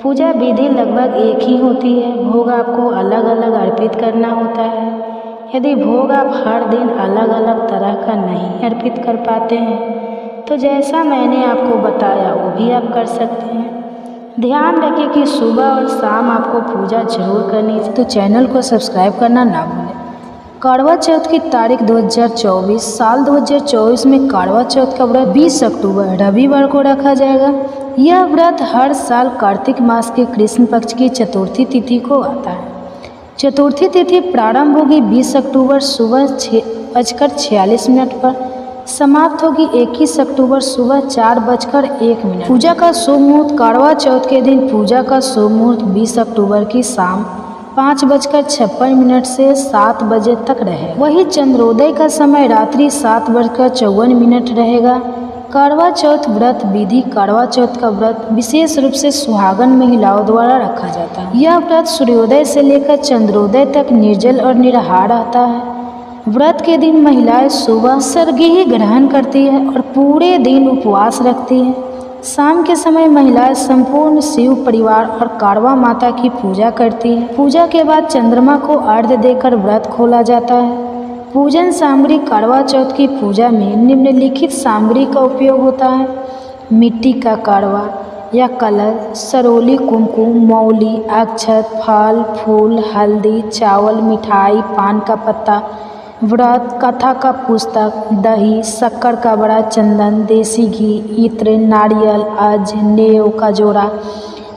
पूजा विधि लगभग एक ही होती है, भोग आपको अलग अलग अर्पित करना होता है। यदि भोग आप हर दिन अलग अलग तरह का नहीं अर्पित कर पाते हैं तो जैसा मैंने आपको बताया वो भी आप कर सकते हैं। ध्यान रखें कि सुबह और शाम आपको पूजा जरूर करनी चाहिए, तो चैनल को सब्सक्राइब करना ना भूलें। करवा चौथ की तारीख 2024 साल 2024 में करवा चौथ का व्रत 20 अक्टूबर रविवार को रखा जाएगा। यह व्रत हर साल कार्तिक मास के कृष्ण पक्ष की चतुर्थी तिथि को आता है। चतुर्थी तिथि प्रारंभ होगी 20 अक्टूबर सुबह 6:46 पर, समाप्त होगी 21 अक्टूबर सुबह 4:01। पूजा का शुभ मुहूर्त करवा चौथ के दिन पूजा का शुभ मुहूर्त 20 अक्टूबर की शाम 5:56 से 7 बजे तक रहे। वही चंद्रोदय का समय रात्रि 7:54 रहेगा। करवा चौथ व्रत विधि। करवा चौथ का व्रत विशेष रूप से सुहागन महिलाओं द्वारा रखा जाता है। यह व्रत सूर्योदय से लेकर चंद्रोदय तक निर्जल और निराहार रहता है। व्रत के दिन महिलाएं सुबह सर्गी ग्रहण करती है और पूरे दिन उपवास रखती है। शाम के समय महिलाएं संपूर्ण शिव परिवार और कारवा माता की पूजा करती है। पूजा के बाद चंद्रमा को अर्घ्य देकर व्रत खोला जाता है। पूजन सामग्री। करवा चौथ की पूजा में निम्नलिखित सामग्री का उपयोग होता है: मिट्टी का करवा या कलश, सरोली, कुमकुम, मौली, अक्षत, फल फूल, हल्दी, चावल, मिठाई, पान का पत्ता, व्रत कथा का पुस्तक, दही, शक्कर का बड़ा, चंदन, देसी घी, इत्र, नारियल, अज, नेव का जोड़ा,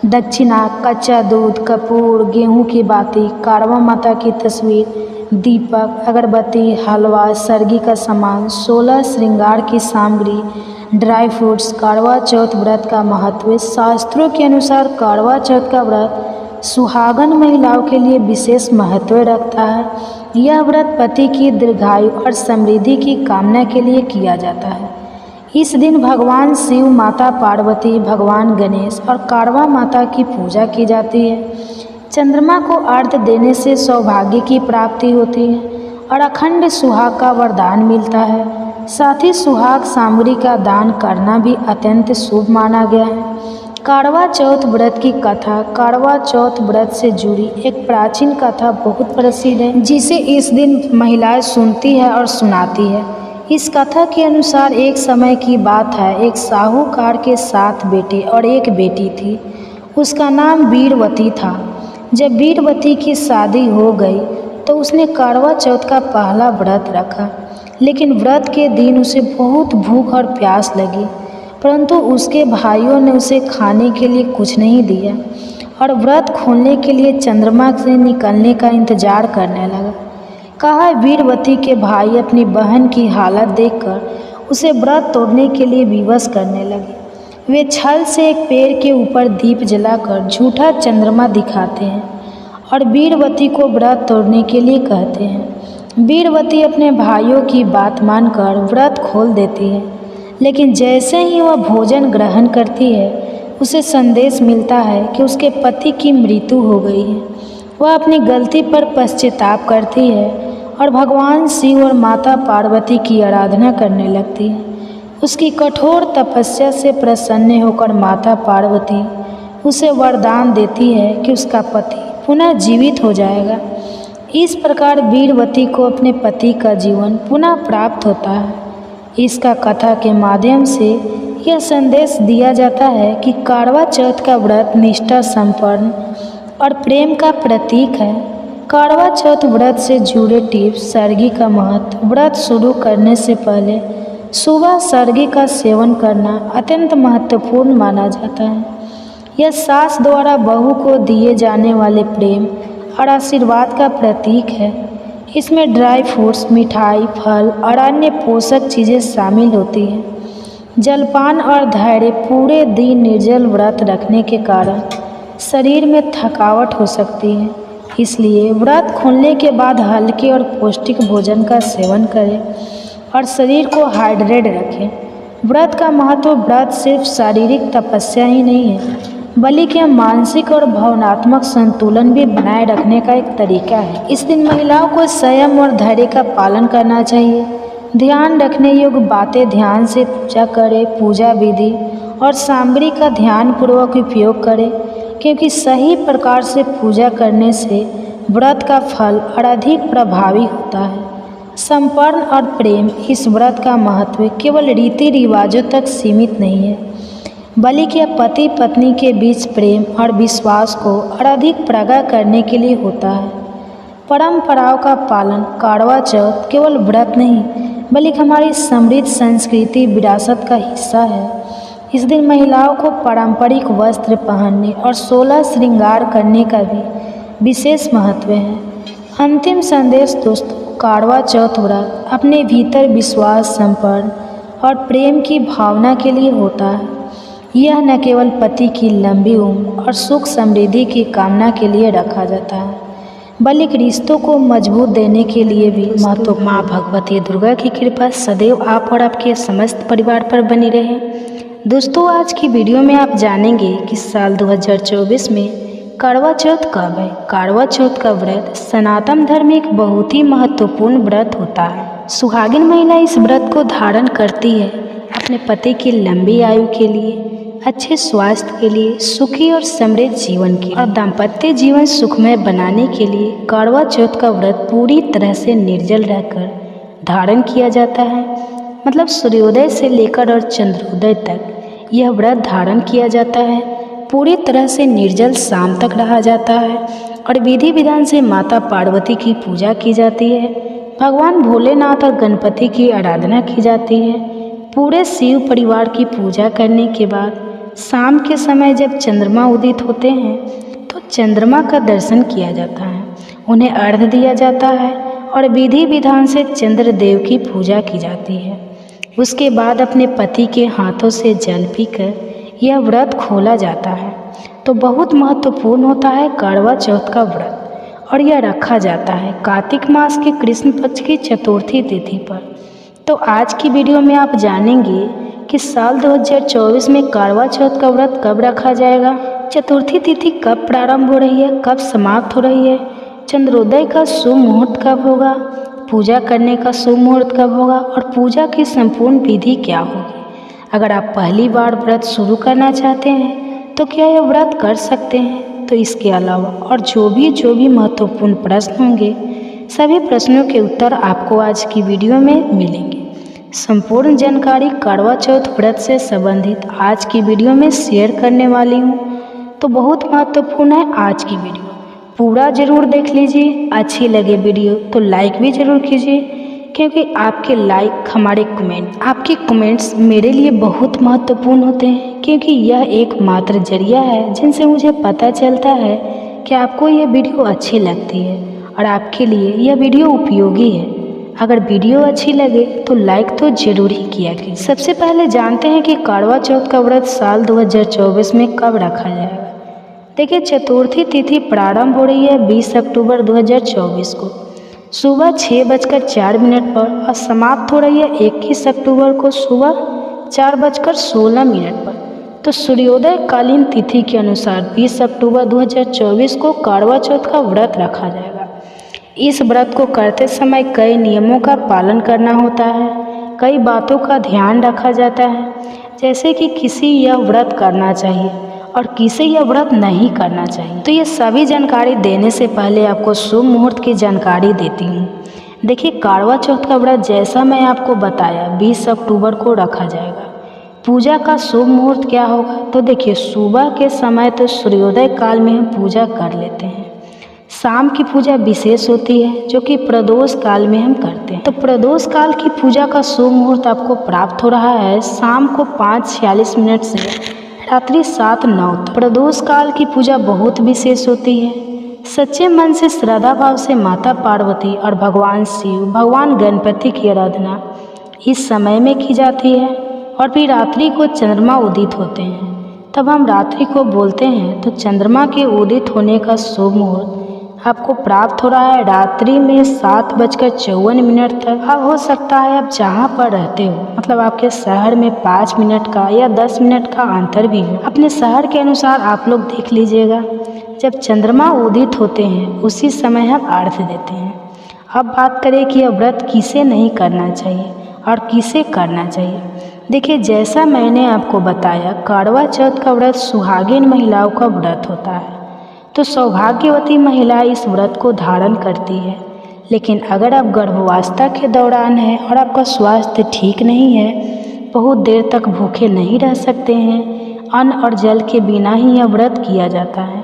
दक्षिणा, कच्चा दूध, कपूर, गेहूं की बाती, कारवा माता की तस्वीर, दीपक, अगरबत्ती, हलवा, सरगी का सामान, 16 श्रृंगार की सामग्री, ड्राई फ्रूट्स। करवा चौथ व्रत का महत्व। शास्त्रों के अनुसार करवा चौथ का व्रत सुहागन महिलाओं के लिए विशेष महत्व रखता है। यह व्रत पति की दीर्घायु और समृद्धि की कामना के लिए किया जाता है। इस दिन भगवान शिव, माता पार्वती, भगवान गणेश और कारवा माता की पूजा की जाती है। चंद्रमा को अर्घ्य देने से सौभाग्य की प्राप्ति होती है और अखंड सुहाग का वरदान मिलता है। साथ ही सुहाग सामग्री का दान करना भी अत्यंत शुभ माना गया है। करवा चौथ व्रत की कथा। करवा चौथ व्रत से जुड़ी एक प्राचीन कथा बहुत प्रसिद्ध है, जिसे इस दिन महिलाएं सुनती है और सुनाती है। इस कथा के अनुसार एक समय की बात है, एक साहूकार के 7 बेटे और एक बेटी थी। उसका नाम वीरवती था। जब वीरवती की शादी हो गई तो उसने करवा चौथ का पहला व्रत रखा, लेकिन व्रत के दिन उसे बहुत भूख और प्यास लगी, परंतु उसके भाइयों ने उसे खाने के लिए कुछ नहीं दिया और व्रत खोलने के लिए चंद्रमा से निकलने का इंतजार करने लगा। कहा वीरवती के भाई अपनी बहन की हालत देखकर उसे व्रत तोड़ने के लिए विवश करने लगे। वे छल से एक पेड़ के ऊपर दीप जलाकर झूठा चंद्रमा दिखाते हैं और वीरवती को व्रत तोड़ने के लिए कहते हैं। वीरवती अपने भाइयों की बात मानकर व्रत खोल देती है, लेकिन जैसे ही वह भोजन ग्रहण करती है उसे संदेश मिलता है कि उसके पति की मृत्यु हो गई है। वह अपनी गलती पर पश्चाताप करती है और भगवान शिव और माता पार्वती की आराधना करने लगती है। उसकी कठोर तपस्या से प्रसन्न होकर माता पार्वती उसे वरदान देती है कि उसका पति पुनः जीवित हो जाएगा। इस प्रकार वीरवती को अपने पति का जीवन पुनः प्राप्त होता है। इसका कथा के माध्यम से यह संदेश दिया जाता है कि करवा चौथ का व्रत निष्ठा संपन्न और प्रेम का प्रतीक है। करवा चौथ व्रत से जुड़े टिप्स। सर्गी का महत्व। व्रत शुरू करने से पहले सुबह सर्गी का सेवन करना अत्यंत महत्वपूर्ण माना जाता है। यह सास द्वारा बहू को दिए जाने वाले प्रेम और आशीर्वाद का प्रतीक है। इसमें ड्राई फ्रूट्स, मिठाई, फल और अन्य पोषक चीज़ें शामिल होती हैं। जलपान और धैर्य। पूरे दिन निर्जल व्रत रखने के कारण शरीर में थकावट हो सकती है, इसलिए व्रत खुलने के बाद हल्के और पौष्टिक भोजन का सेवन करें और शरीर को हाइड्रेट रखें। व्रत का महत्व। व्रत सिर्फ शारीरिक तपस्या ही नहीं है, बल्कि मानसिक और भावनात्मक संतुलन भी बनाए रखने का एक तरीका है। इस दिन महिलाओं को संयम और धैर्य का पालन करना चाहिए। ध्यान रखने योग्य बातें। ध्यान से पूजा करें। पूजा विधि और सामग्री का ध्यानपूर्वक उपयोग करें, क्योंकि सही प्रकार से पूजा करने से व्रत का फल और अधिक प्रभावी होता है। समर्पण और प्रेम। इस व्रत का महत्व केवल रीति रिवाजों तक सीमित नहीं है, बल्कि यह पति पत्नी के बीच प्रेम और विश्वास को और अधिक प्रगाढ़ करने के लिए होता है। परंपराओं का पालन। करवा चौथ केवल व्रत नहीं, बल्कि हमारी समृद्ध संस्कृति विरासत का हिस्सा है। इस दिन महिलाओं को पारंपरिक वस्त्र पहनने और 16 श्रृंगार करने का भी विशेष महत्व है। अंतिम संदेश दोस्तों, करवा चौथ व्रत अपने भीतर विश्वास, समर्पण और प्रेम की भावना के लिए होता है। यह न केवल पति की लंबी उम्र और सुख समृद्धि की कामना के लिए रखा जाता है, बल्कि रिश्तों को मजबूत देने के लिए भी महत्वपूर्ण। माँ भगवती दुर्गा की कृपा सदैव आप और आपके समस्त परिवार पर बनी रहे। दोस्तों, आज की वीडियो में आप जानेंगे कि साल 2024 में करवा चौथ कब है। करवा चौथ का व्रत सनातन धर्म में एक बहुत ही महत्वपूर्ण व्रत होता है। सुहागिन महिला इस व्रत को धारण करती है अपने पति की लंबी आयु के लिए, अच्छे स्वास्थ्य के लिए, सुखी और समृद्ध जीवन के लिए और दाम्पत्य जीवन सुखमय बनाने के लिए करवा चौथ का व्रत पूरी तरह से निर्जल रहकर धारण किया जाता है। मतलब सूर्योदय से लेकर और चंद्रोदय तक यह व्रत धारण किया जाता है। पूरी तरह से निर्जल शाम तक रहा जाता है और विधि विधान से माता पार्वती की पूजा की जाती है। भगवान भोलेनाथ और गणपति की आराधना की जाती है। पूरे शिव परिवार की पूजा करने के बाद शाम के समय जब चंद्रमा उदित होते हैं तो चंद्रमा का दर्शन किया जाता है, उन्हें अर्घ्य दिया जाता है और विधि विधान से चंद्रदेव की पूजा की जाती है। उसके बाद अपने पति के हाथों से जल पीकर यह व्रत खोला जाता है। तो बहुत महत्वपूर्ण होता है करवा चौथ का व्रत और यह रखा जाता है कार्तिक मास के कृष्ण पक्ष की चतुर्थी तिथि पर। तो आज की वीडियो में आप जानेंगे कि साल 2024 में करवा चौथ का व्रत कब रखा जाएगा, चतुर्थी तिथि कब प्रारंभ हो रही है, कब समाप्त हो रही है, चंद्रोदय का शुभ मुहूर्त कब होगा, पूजा करने का शुभ मुहूर्त कब होगा और पूजा की संपूर्ण विधि क्या होगी। अगर आप पहली बार व्रत शुरू करना चाहते हैं तो क्या यह व्रत कर सकते हैं। तो इसके अलावा और जो भी महत्वपूर्ण प्रश्न होंगे, सभी प्रश्नों के उत्तर आपको आज की वीडियो में मिलेंगे। संपूर्ण जानकारी करवा चौथ व्रत से संबंधित आज की वीडियो में शेयर करने वाली हूँ, तो बहुत महत्वपूर्ण है आज की वीडियो। पूरा ज़रूर देख लीजिए। अच्छी लगे वीडियो तो लाइक भी ज़रूर कीजिए, क्योंकि आपके लाइक, हमारे कमेंट, आपके कमेंट्स मेरे लिए बहुत महत्वपूर्ण होते हैं, क्योंकि यह एकमात्र जरिया है जिनसे मुझे पता चलता है कि आपको यह वीडियो अच्छी लगती है और आपके लिए यह वीडियो उपयोगी है। अगर वीडियो अच्छी लगे तो लाइक तो जरूर ही किया कीजिए। सबसे पहले जानते हैं कि करवा चौथ का व्रत साल 2024 में कब रखा जाएगा। देखिए, चतुर्थी तिथि प्रारंभ हो रही है 20 अक्टूबर 2024 को सुबह 6:04 पर और समाप्त हो रही है 21 अक्टूबर को सुबह 4:16 पर। तो सूर्योदय कालीन तिथि के अनुसार 20 अक्टूबर 2024 को करवा चौथ का व्रत रखा जाएगा। इस व्रत को करते समय कई नियमों का पालन करना होता है, कई बातों का ध्यान रखा जाता है, जैसे कि किसी यह व्रत करना चाहिए और किसे यह व्रत नहीं करना चाहिए। तो ये सभी जानकारी देने से पहले आपको शुभ मुहूर्त की जानकारी देती हूँ। देखिए, करवा चौथ का व्रत जैसा मैं आपको बताया 20 अक्टूबर को रखा जाएगा। पूजा का शुभ मुहूर्त क्या होगा, तो देखिए सुबह के समय तो सूर्योदय काल में हम पूजा कर लेते हैं। शाम की पूजा विशेष होती है जो कि प्रदोष काल में हम करते हैं। तो प्रदोष काल की पूजा का शुभ मुहूर्त आपको प्राप्त हो रहा है शाम को 5:46 से रात्रि 7:09 तक। प्रदोष काल की पूजा बहुत विशेष होती है। सच्चे मन से श्रद्धा भाव से माता पार्वती और भगवान शिव, भगवान गणपति की आराधना इस समय में की जाती है। और फिर रात्रि को चंद्रमा उदित होते हैं, तब हम रात्रि को बोलते हैं। तो चंद्रमा के उदित होने का शुभ मुहूर्त आपको प्राप्त हो रहा है रात्रि में 7:54 तक। अब हो सकता है आप जहाँ पर रहते हो, मतलब आपके शहर में 5 मिनट का या 10 मिनट का अंतर भी हो, अपने शहर के अनुसार आप लोग देख लीजिएगा। जब चंद्रमा उदित होते हैं उसी समय हम अर्घ्य देते हैं। अब बात करें कि यह व्रत किसे नहीं करना चाहिए और किसे करना चाहिए। देखिए, जैसा मैंने आपको बताया, करवा चौथ का व्रत सुहागिन महिलाओं का व्रत होता है। तो सौभाग्यवती महिला इस व्रत को धारण करती है। लेकिन अगर आप गर्भावस्था के दौरान हैं और आपका स्वास्थ्य ठीक नहीं है, बहुत देर तक भूखे नहीं रह सकते हैं, अन्न और जल के बिना ही यह व्रत किया जाता है।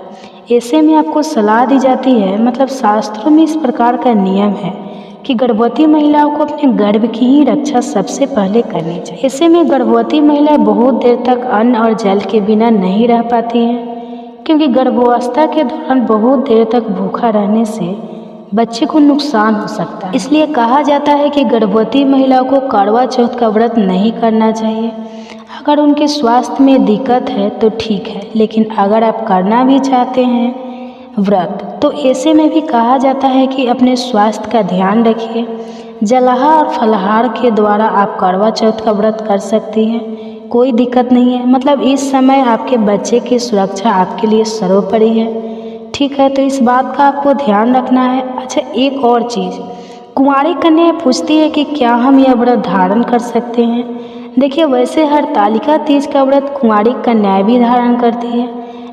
ऐसे में आपको सलाह दी जाती है, मतलब शास्त्रों में इस प्रकार का नियम है कि गर्भवती महिलाओं को अपने गर्भ की ही रक्षा सबसे पहले करनी चाहिए। ऐसे में गर्भवती महिलाएं बहुत देर तक अन्न और जल के बिना नहीं रह पाती हैं, क्योंकि गर्भावस्था के दौरान बहुत देर तक भूखा रहने से बच्चे को नुकसान हो सकता है। इसलिए कहा जाता है कि गर्भवती महिलाओं को करवा चौथ का व्रत नहीं करना चाहिए। अगर उनके स्वास्थ्य में दिक्कत है तो ठीक है, लेकिन अगर आप करना भी चाहते हैं व्रत, तो ऐसे में भी कहा जाता है कि अपने स्वास्थ्य का ध्यान रखिए। जलाहार और फलाहार के द्वारा आप करवा चौथ का व्रत कर सकती हैं, कोई दिक्कत नहीं है। मतलब इस समय आपके बच्चे की सुरक्षा आपके लिए सर्वोपरि है, ठीक है। तो इस बात का आपको ध्यान रखना है। अच्छा, एक और चीज़, कुंवारी कन्या पूछती है कि क्या हम यह व्रत धारण कर सकते हैं। देखिए, वैसे हरतालिका तीज का व्रत कुंवारी कन्याएं भी धारण करती है,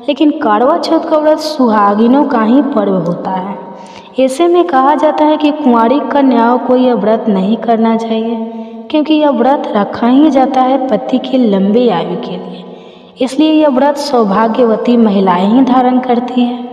लेकिन करवा चौथ का व्रत सुहागिनों का ही पर्व होता है। ऐसे में कहा जाता है कि कुंवारी कन्याओं को यह व्रत नहीं करना चाहिए, क्योंकि यह व्रत रखा ही जाता है पति की लंबी आयु के लिए। इसलिए यह व्रत सौभाग्यवती महिलाएं ही धारण करती हैं।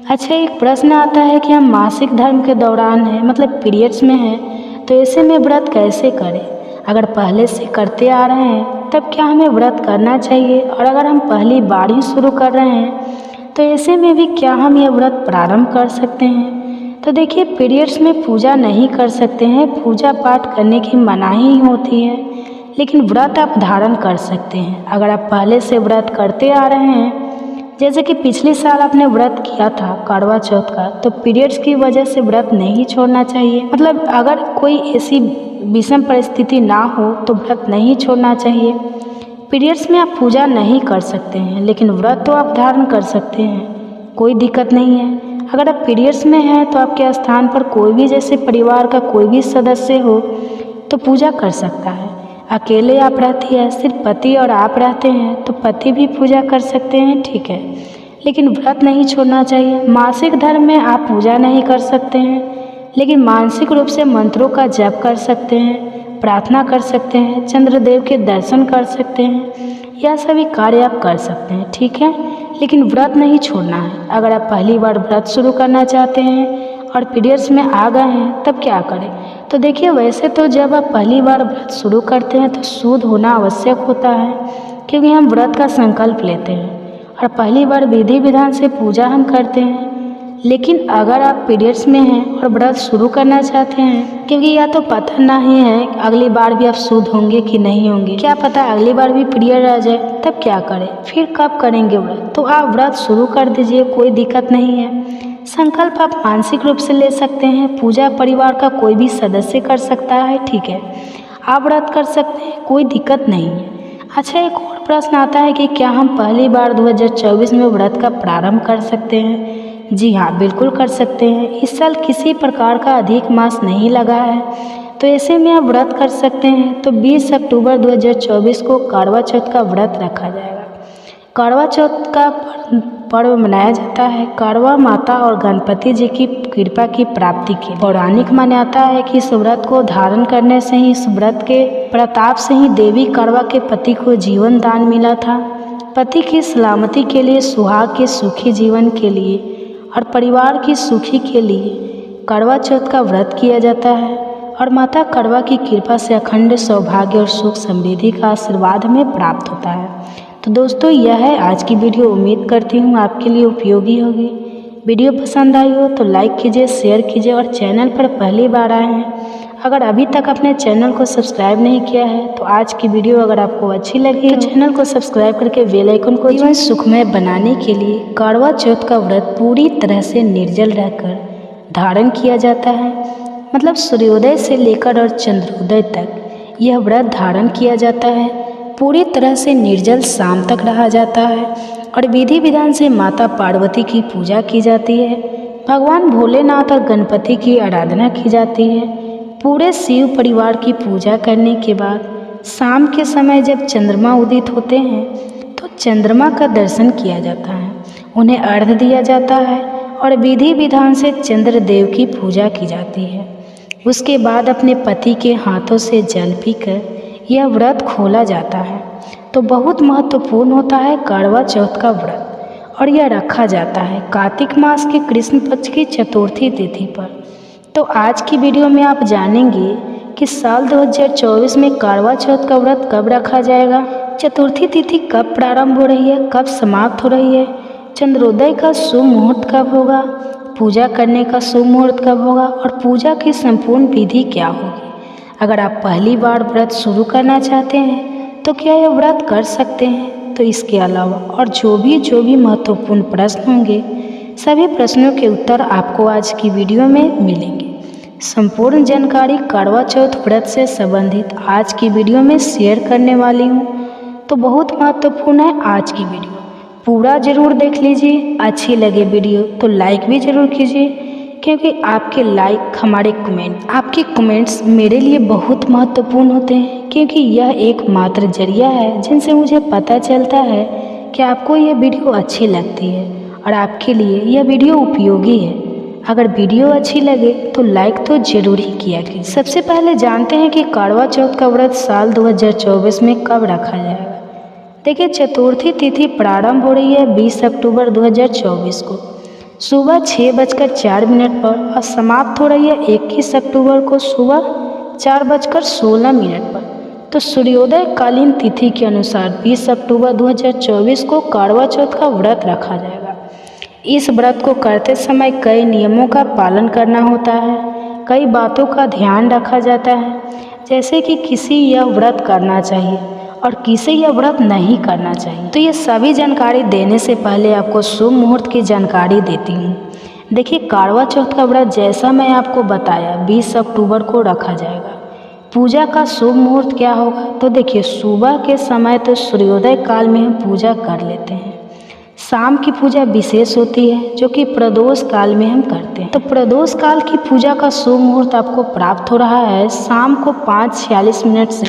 अच्छा, एक प्रश्न आता है कि हम मासिक धर्म के दौरान हैं, मतलब पीरियड्स में हैं, तो ऐसे में व्रत कैसे करें। अगर पहले से करते आ रहे हैं तब क्या हमें व्रत करना चाहिए, और अगर हम पहली बार ही शुरू कर रहे हैं तो ऐसे में भी क्या हम यह व्रत प्रारंभ कर सकते हैं। तो देखिए, पीरियड्स में पूजा नहीं कर सकते हैं, पूजा पाठ करने की मनाही होती है, लेकिन व्रत आप धारण कर सकते हैं। अगर आप पहले से व्रत करते आ रहे हैं, जैसे कि पिछले साल आपने व्रत किया था करवा चौथ का, तो पीरियड्स की वजह से व्रत नहीं छोड़ना चाहिए। मतलब अगर कोई ऐसी विषम परिस्थिति ना हो तो व्रत नहीं छोड़ना चाहिए। पीरियड्स में आप पूजा नहीं कर सकते हैं, लेकिन व्रत तो आप धारण कर सकते हैं, कोई दिक्कत नहीं है। अगर आप पीरियड्स में हैं तो आपके स्थान पर कोई भी, जैसे परिवार का कोई भी सदस्य हो, तो पूजा कर सकता है। अकेले आप रहती है, सिर्फ पति और आप रहते हैं, तो पति भी पूजा कर सकते हैं, ठीक है, लेकिन व्रत नहीं छोड़ना चाहिए। मासिक धर्म में आप पूजा नहीं कर सकते हैं, लेकिन मानसिक रूप से मंत्रों का जप कर सकते हैं, प्रार्थना कर सकते हैं, चंद्रदेव के दर्शन कर सकते हैं, यह सभी कार्य आप कर सकते हैं, ठीक है, लेकिन व्रत नहीं छोड़ना है। अगर आप पहली बार व्रत शुरू करना चाहते हैं और पीरियड्स में आ गए हैं, तब क्या करें। तो देखिए, वैसे तो जब आप पहली बार व्रत शुरू करते हैं तो शुद्ध होना आवश्यक होता है, क्योंकि हम व्रत का संकल्प लेते हैं और पहली बार विधि विधान से पूजा हम करते हैं। लेकिन अगर आप पीरियड्स में हैं और व्रत शुरू करना चाहते हैं, क्योंकि या तो पता नहीं है अगली बार भी आप शुद्ध होंगे कि नहीं होंगे, क्या पता अगली बार भी पीरियड आ जाए, तब क्या करें, फिर कब करेंगे व्रत। तो आप व्रत शुरू कर दीजिए, कोई दिक्कत नहीं है। संकल्प आप मानसिक रूप से ले सकते हैं, पूजा परिवार का कोई भी सदस्य कर सकता है, ठीक है, आप व्रत कर सकते हैं, कोई दिक्कत नहीं है। अच्छा, एक और प्रश्न आता है कि क्या हम पहली बार 2024 में व्रत का प्रारंभ कर सकते हैं। जी हाँ, बिल्कुल कर सकते हैं। इस साल किसी प्रकार का अधिक मास नहीं लगा है, तो ऐसे में आप व्रत कर सकते हैं। तो 20 अक्टूबर 2024 को करवा चौथ का व्रत रखा जाएगा। करवा चौथ का पर्व मनाया जाता है करवा माता और गणपति जी की कृपा की प्राप्ति के। पौराणिक मान्यता है कि इस व्रत को धारण करने से ही, इस व्रत के प्रताप से ही देवी करवा के पति को जीवन दान मिला था। पति की सलामती के लिए, सुहाग के सुखी जीवन के लिए और परिवार की सुखी के लिए करवा चौथ का व्रत किया जाता है और माता करवा की कृपा से अखंड सौभाग्य और सुख समृद्धि का आशीर्वाद हमें प्राप्त होता है। तो दोस्तों, यह है आज की वीडियो। उम्मीद करती हूँ आपके लिए उपयोगी होगी। वीडियो पसंद आई हो तो लाइक कीजिए, शेयर कीजिए और चैनल पर पहली बार आए हैं अगर अभी तक अपने चैनल को सब्सक्राइब नहीं किया है तो आज की वीडियो अगर आपको अच्छी लगी तो चैनल को सब्सक्राइब करके बेल आइकन को जीवन सुखमय बनाने के लिए करवा चौथ का व्रत पूरी तरह से निर्जल रहकर धारण किया जाता है। मतलब सूर्योदय से लेकर और चंद्रोदय तक यह व्रत धारण किया जाता है। पूरी तरह से निर्जल शाम तक रहा जाता है और विधि विधान से माता पार्वती की पूजा की जाती है। भगवान भोलेनाथ और गणपति की आराधना की जाती है। पूरे शिव परिवार की पूजा करने के बाद शाम के समय जब चंद्रमा उदित होते हैं तो चंद्रमा का दर्शन किया जाता है, उन्हें अर्घ्य दिया जाता है और विधि विधान से चंद्रदेव की पूजा की जाती है। उसके बाद अपने पति के हाथों से जल पीकर यह व्रत खोला जाता है। तो बहुत महत्वपूर्ण होता है करवा चौथ का व्रत और यह रखा जाता है कार्तिक मास के कृष्ण पक्ष की चतुर्थी तिथि पर। तो आज की वीडियो में आप जानेंगे कि साल 2024 में करवा चौथ का व्रत कब रखा जाएगा, चतुर्थी तिथि कब प्रारंभ हो रही है, कब समाप्त हो रही है, चंद्रोदय का शुभ मुहूर्त कब होगा, पूजा करने का शुभ मुहूर्त कब होगा और पूजा की संपूर्ण विधि क्या होगी। अगर आप पहली बार व्रत शुरू करना चाहते हैं तो क्या यह व्रत कर सकते हैं। तो इसके अलावा और जो भी महत्वपूर्ण प्रश्न होंगे, सभी प्रश्नों के उत्तर आपको आज की वीडियो में मिलेंगे। संपूर्ण जानकारी करवा चौथ व्रत से संबंधित आज की वीडियो में शेयर करने वाली हूँ। तो बहुत महत्वपूर्ण है आज की वीडियो, पूरा ज़रूर देख लीजिए। अच्छी लगे वीडियो तो लाइक भी ज़रूर कीजिए, क्योंकि आपके लाइक, हमारे कमेंट, आपके कमेंट्स मेरे लिए बहुत महत्वपूर्ण होते हैं, क्योंकि यह एकमात्र जरिया है जिनसे मुझे पता चलता है कि आपको यह वीडियो अच्छी लगती है और आपके लिए यह वीडियो उपयोगी है। अगर वीडियो अच्छी लगे तो लाइक तो जरूर ही किया कीजिए। सबसे पहले जानते हैं कि करवा चौथ का व्रत साल 2024 में कब रखा जाएगा। देखिए, चतुर्थी तिथि प्रारंभ हो रही है 20 अक्टूबर 2024 को सुबह 6:04 पर और समाप्त हो रही है 21 अक्टूबर को सुबह 4:16 पर। तो सूर्योदय कालीन तिथि के अनुसार 20 अक्टूबर 2024 को करवा चौथ का व्रत रखा जाएगा। इस व्रत को करते समय कई नियमों का पालन करना होता है, कई बातों का ध्यान रखा जाता है, जैसे कि किसी यह व्रत करना चाहिए और किसे यह व्रत नहीं करना चाहिए। तो ये सभी जानकारी देने से पहले आपको शुभ मुहूर्त की जानकारी देती हूँ। देखिए, करवा चौथ का व्रत जैसा मैं आपको बताया 20 अक्टूबर को रखा जाएगा। पूजा का शुभ मुहूर्त क्या होगा, तो देखिए, सुबह के समय तो सूर्योदय काल में हम पूजा कर लेते हैं। शाम की पूजा विशेष होती है जो कि प्रदोष काल में हम करते हैं। तो प्रदोष काल की पूजा का शुभ मुहूर्त आपको प्राप्त हो रहा है शाम को 5:46 से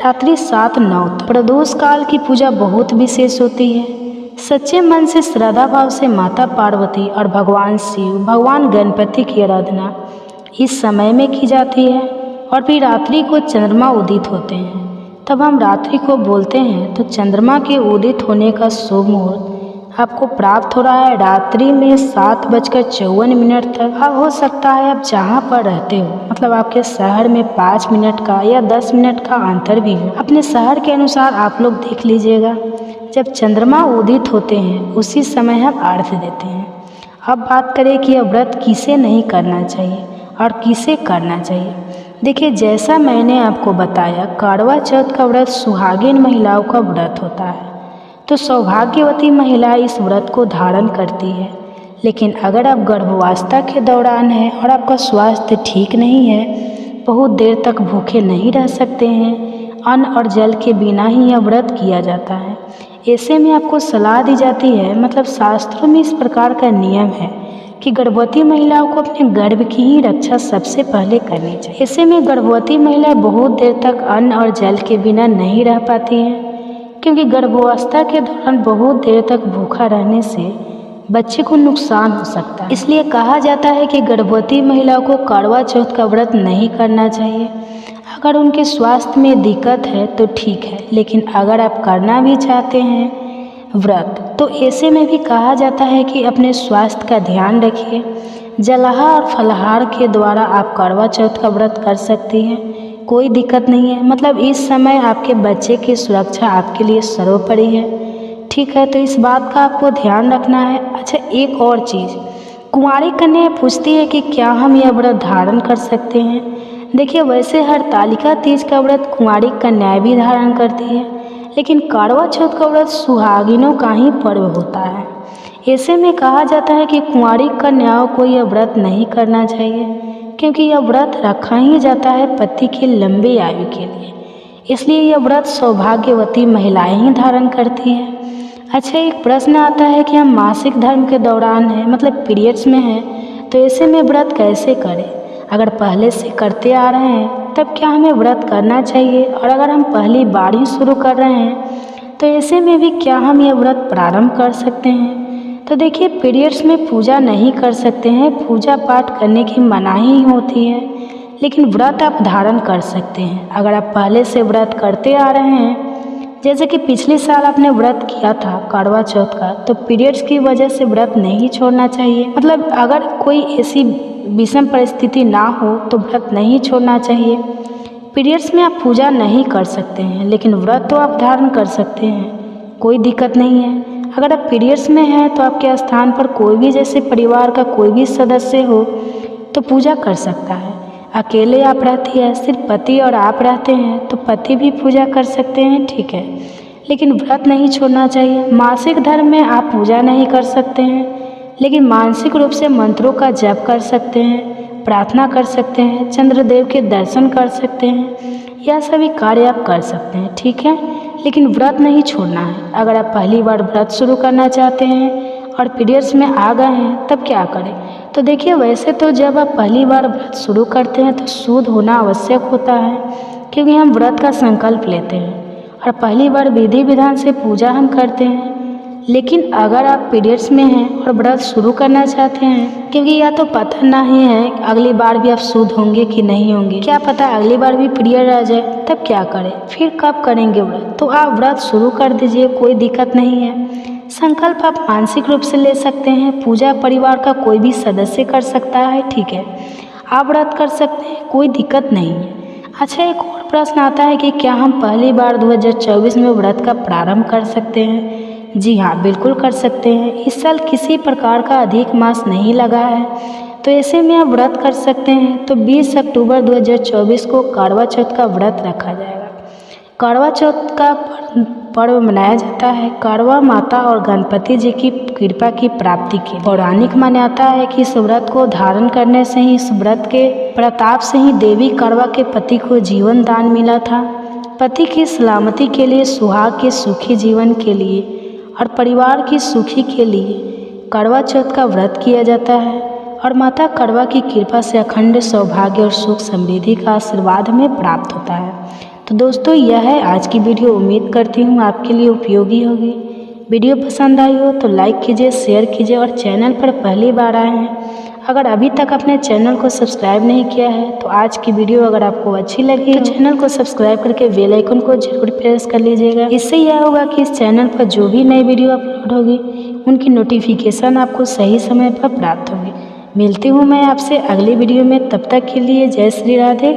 रात्रि 7:09 तक। प्रदोष काल की पूजा बहुत विशेष होती है। सच्चे मन से श्रद्धा भाव से माता पार्वती और भगवान शिव, भगवान गणपति की आराधना इस समय में की जाती है। और फिर रात्रि को चंद्रमा उदित होते हैं, तब हम रात्रि को बोलते हैं। तो चंद्रमा के उदित होने का शुभ मुहूर्त आपको प्राप्त हो रहा है रात्रि में 7:54 तक। अब हो सकता है आप जहाँ पर रहते हो, मतलब आपके शहर में 5 मिनट का या 10 मिनट का अंतर भी हो, अपने शहर के अनुसार आप लोग देख लीजिएगा। जब चंद्रमा उदित होते हैं उसी समय हम अर्घ्य देते हैं। अब बात करें कि यह व्रत किसे नहीं करना चाहिए और किसे करना चाहिए। देखिए, जैसा मैंने आपको बताया, करवा चौथ का व्रत सुहागिन महिलाओं का व्रत होता है। तो सौभाग्यवती महिला इस व्रत को धारण करती है। लेकिन अगर आप गर्भावस्था के दौरान हैं और आपका स्वास्थ्य ठीक नहीं है, बहुत देर तक भूखे नहीं रह सकते हैं, अन्न और जल के बिना ही यह व्रत किया जाता है। ऐसे में आपको सलाह दी जाती है, मतलब शास्त्रों में इस प्रकार का नियम है कि गर्भवती महिलाओं को अपने गर्भ की ही रक्षा सबसे पहले करनी चाहिए। ऐसे में गर्भवती महिलाएं बहुत देर तक अन्न और जल के बिना नहीं रह पाती हैं। क्योंकि गर्भावस्था के दौरान बहुत देर तक भूखा रहने से बच्चे को नुकसान हो सकता है। इसलिए कहा जाता है कि गर्भवती महिलाओं को करवा चौथ का व्रत नहीं करना चाहिए। अगर उनके स्वास्थ्य में दिक्कत है तो ठीक है, लेकिन अगर आप करना भी चाहते हैं व्रत तो ऐसे में भी कहा जाता है कि अपने स्वास्थ्य का ध्यान रखिए। जलाहार और फलाहार के द्वारा आप करवा चौथ का व्रत कर सकती हैं, कोई दिक्कत नहीं है। मतलब इस समय आपके बच्चे की सुरक्षा आपके लिए सर्वोपरि है, ठीक है। तो इस बात का आपको ध्यान रखना है। अच्छा, एक और चीज़, कुंवारी कन्या पूछती है कि क्या हम यह व्रत धारण कर सकते हैं। देखिए, वैसे हरतालिका तीज का व्रत कुंवारी कन्याएं भी धारण करती है, लेकिन करवा चौथ का व्रत सुहागिनों का ही पर्व होता है। ऐसे में कहा जाता है कि कुंवारी कन्याओं को यह व्रत नहीं करना चाहिए, क्योंकि यह व्रत रखा ही जाता है पति की लंबी आयु के लिए। इसलिए यह व्रत सौभाग्यवती महिलाएं ही धारण करती हैं। अच्छा, एक प्रश्न आता है कि हम मासिक धर्म के दौरान हैं, मतलब पीरियड्स में हैं, तो ऐसे में व्रत कैसे करें। अगर पहले से करते आ रहे हैं तब क्या हमें व्रत करना चाहिए, और अगर हम पहली बार ही शुरू कर रहे हैं तो ऐसे में भी क्या हम यह व्रत प्रारंभ कर सकते हैं। तो देखिए, पीरियड्स में पूजा नहीं कर सकते हैं, पूजा पाठ करने की मनाही होती है, लेकिन व्रत आप धारण कर सकते हैं। अगर आप पहले से व्रत करते आ रहे हैं, जैसे कि पिछले साल आपने व्रत किया था करवा चौथ का, तो पीरियड्स की वजह से व्रत नहीं छोड़ना चाहिए। मतलब अगर कोई ऐसी विषम परिस्थिति ना हो तो व्रत नहीं छोड़ना चाहिए। पीरियड्स में आप पूजा नहीं कर सकते हैं, लेकिन व्रत तो आप धारण कर सकते हैं, कोई दिक्कत नहीं है। अगर आप पीरियड्स में हैं तो आपके स्थान पर कोई भी, जैसे परिवार का कोई भी सदस्य हो तो पूजा कर सकता है। अकेले आप रहती है, सिर्फ पति और आप रहते हैं तो पति भी पूजा कर सकते हैं, ठीक है, लेकिन व्रत नहीं छोड़ना चाहिए। मासिक धर्म में आप पूजा नहीं कर सकते हैं, लेकिन मानसिक रूप से मंत्रों का जप कर सकते हैं, प्रार्थना कर सकते हैं, चंद्रदेव के दर्शन कर सकते हैं, यह सभी कार्य आप कर सकते हैं, ठीक है, लेकिन व्रत नहीं छोड़ना है। अगर आप पहली बार व्रत शुरू करना चाहते हैं और पीरियड्स में आ गए हैं तब क्या करें। तो देखिए, वैसे तो जब आप पहली बार व्रत शुरू करते हैं तो शुद्ध होना आवश्यक होता है, क्योंकि हम व्रत का संकल्प लेते हैं और पहली बार विधि विधान से पूजा हम करते हैं। लेकिन अगर आप पीरियड्स में हैं और व्रत शुरू करना चाहते हैं, क्योंकि या तो पता नहीं है अगली बार भी आप शुद्ध होंगे कि नहीं होंगे, क्या पता अगली बार भी पीरियड आ जाए, तब क्या करें, फिर कब करेंगे व्रत। तो आप व्रत शुरू कर दीजिए, कोई दिक्कत नहीं है। संकल्प आप मानसिक रूप से ले सकते हैं, पूजा परिवार का कोई भी सदस्य कर सकता है, ठीक है, आप व्रत कर सकते हैं, कोई दिक्कत नहीं है। अच्छा, एक और प्रश्न आता है कि क्या हम पहली बार 2024 में व्रत का प्रारंभ कर सकते हैं। जी हाँ, बिल्कुल कर सकते हैं। इस साल किसी प्रकार का अधिक मास नहीं लगा है, तो ऐसे में आप व्रत कर सकते हैं। तो 20 अक्टूबर 2024 को करवा चौथ का व्रत रखा जाएगा। करवा चौथ का पर्व मनाया जाता है करवा माता और गणपति जी की कृपा की प्राप्ति के। पौराणिक मान्यता है कि इस व्रत को धारण करने से ही, इस व्रत के प्रताप से ही देवी करवा के पति को जीवन दान मिला था। पति की सलामती के लिए, सुहाग के सुखी जीवन के लिए और परिवार की सुखी के लिए करवा चौथ का व्रत किया जाता है, और माता करवा की कृपा से अखंड सौभाग्य और सुख समृद्धि का आशीर्वाद हमें प्राप्त होता है। तो दोस्तों, यह है आज की वीडियो। उम्मीद करती हूँ आपके लिए उपयोगी होगी। वीडियो पसंद आई हो तो लाइक कीजिए, शेयर कीजिए, और चैनल पर पहली बार आए हैं, अगर अभी तक अपने चैनल को सब्सक्राइब नहीं किया है तो आज की वीडियो अगर आपको अच्छी लगी तो चैनल को सब्सक्राइब करके बेल आइकन को जरूर प्रेस कर लीजिएगा। इससे यह होगा कि इस चैनल पर जो भी नई वीडियो अपलोड होगी उनकी नोटिफिकेशन आपको सही समय पर प्राप्त होगी। मिलती हूँ मैं आपसे अगली वीडियो में, तब तक के लिए जय श्री राधे।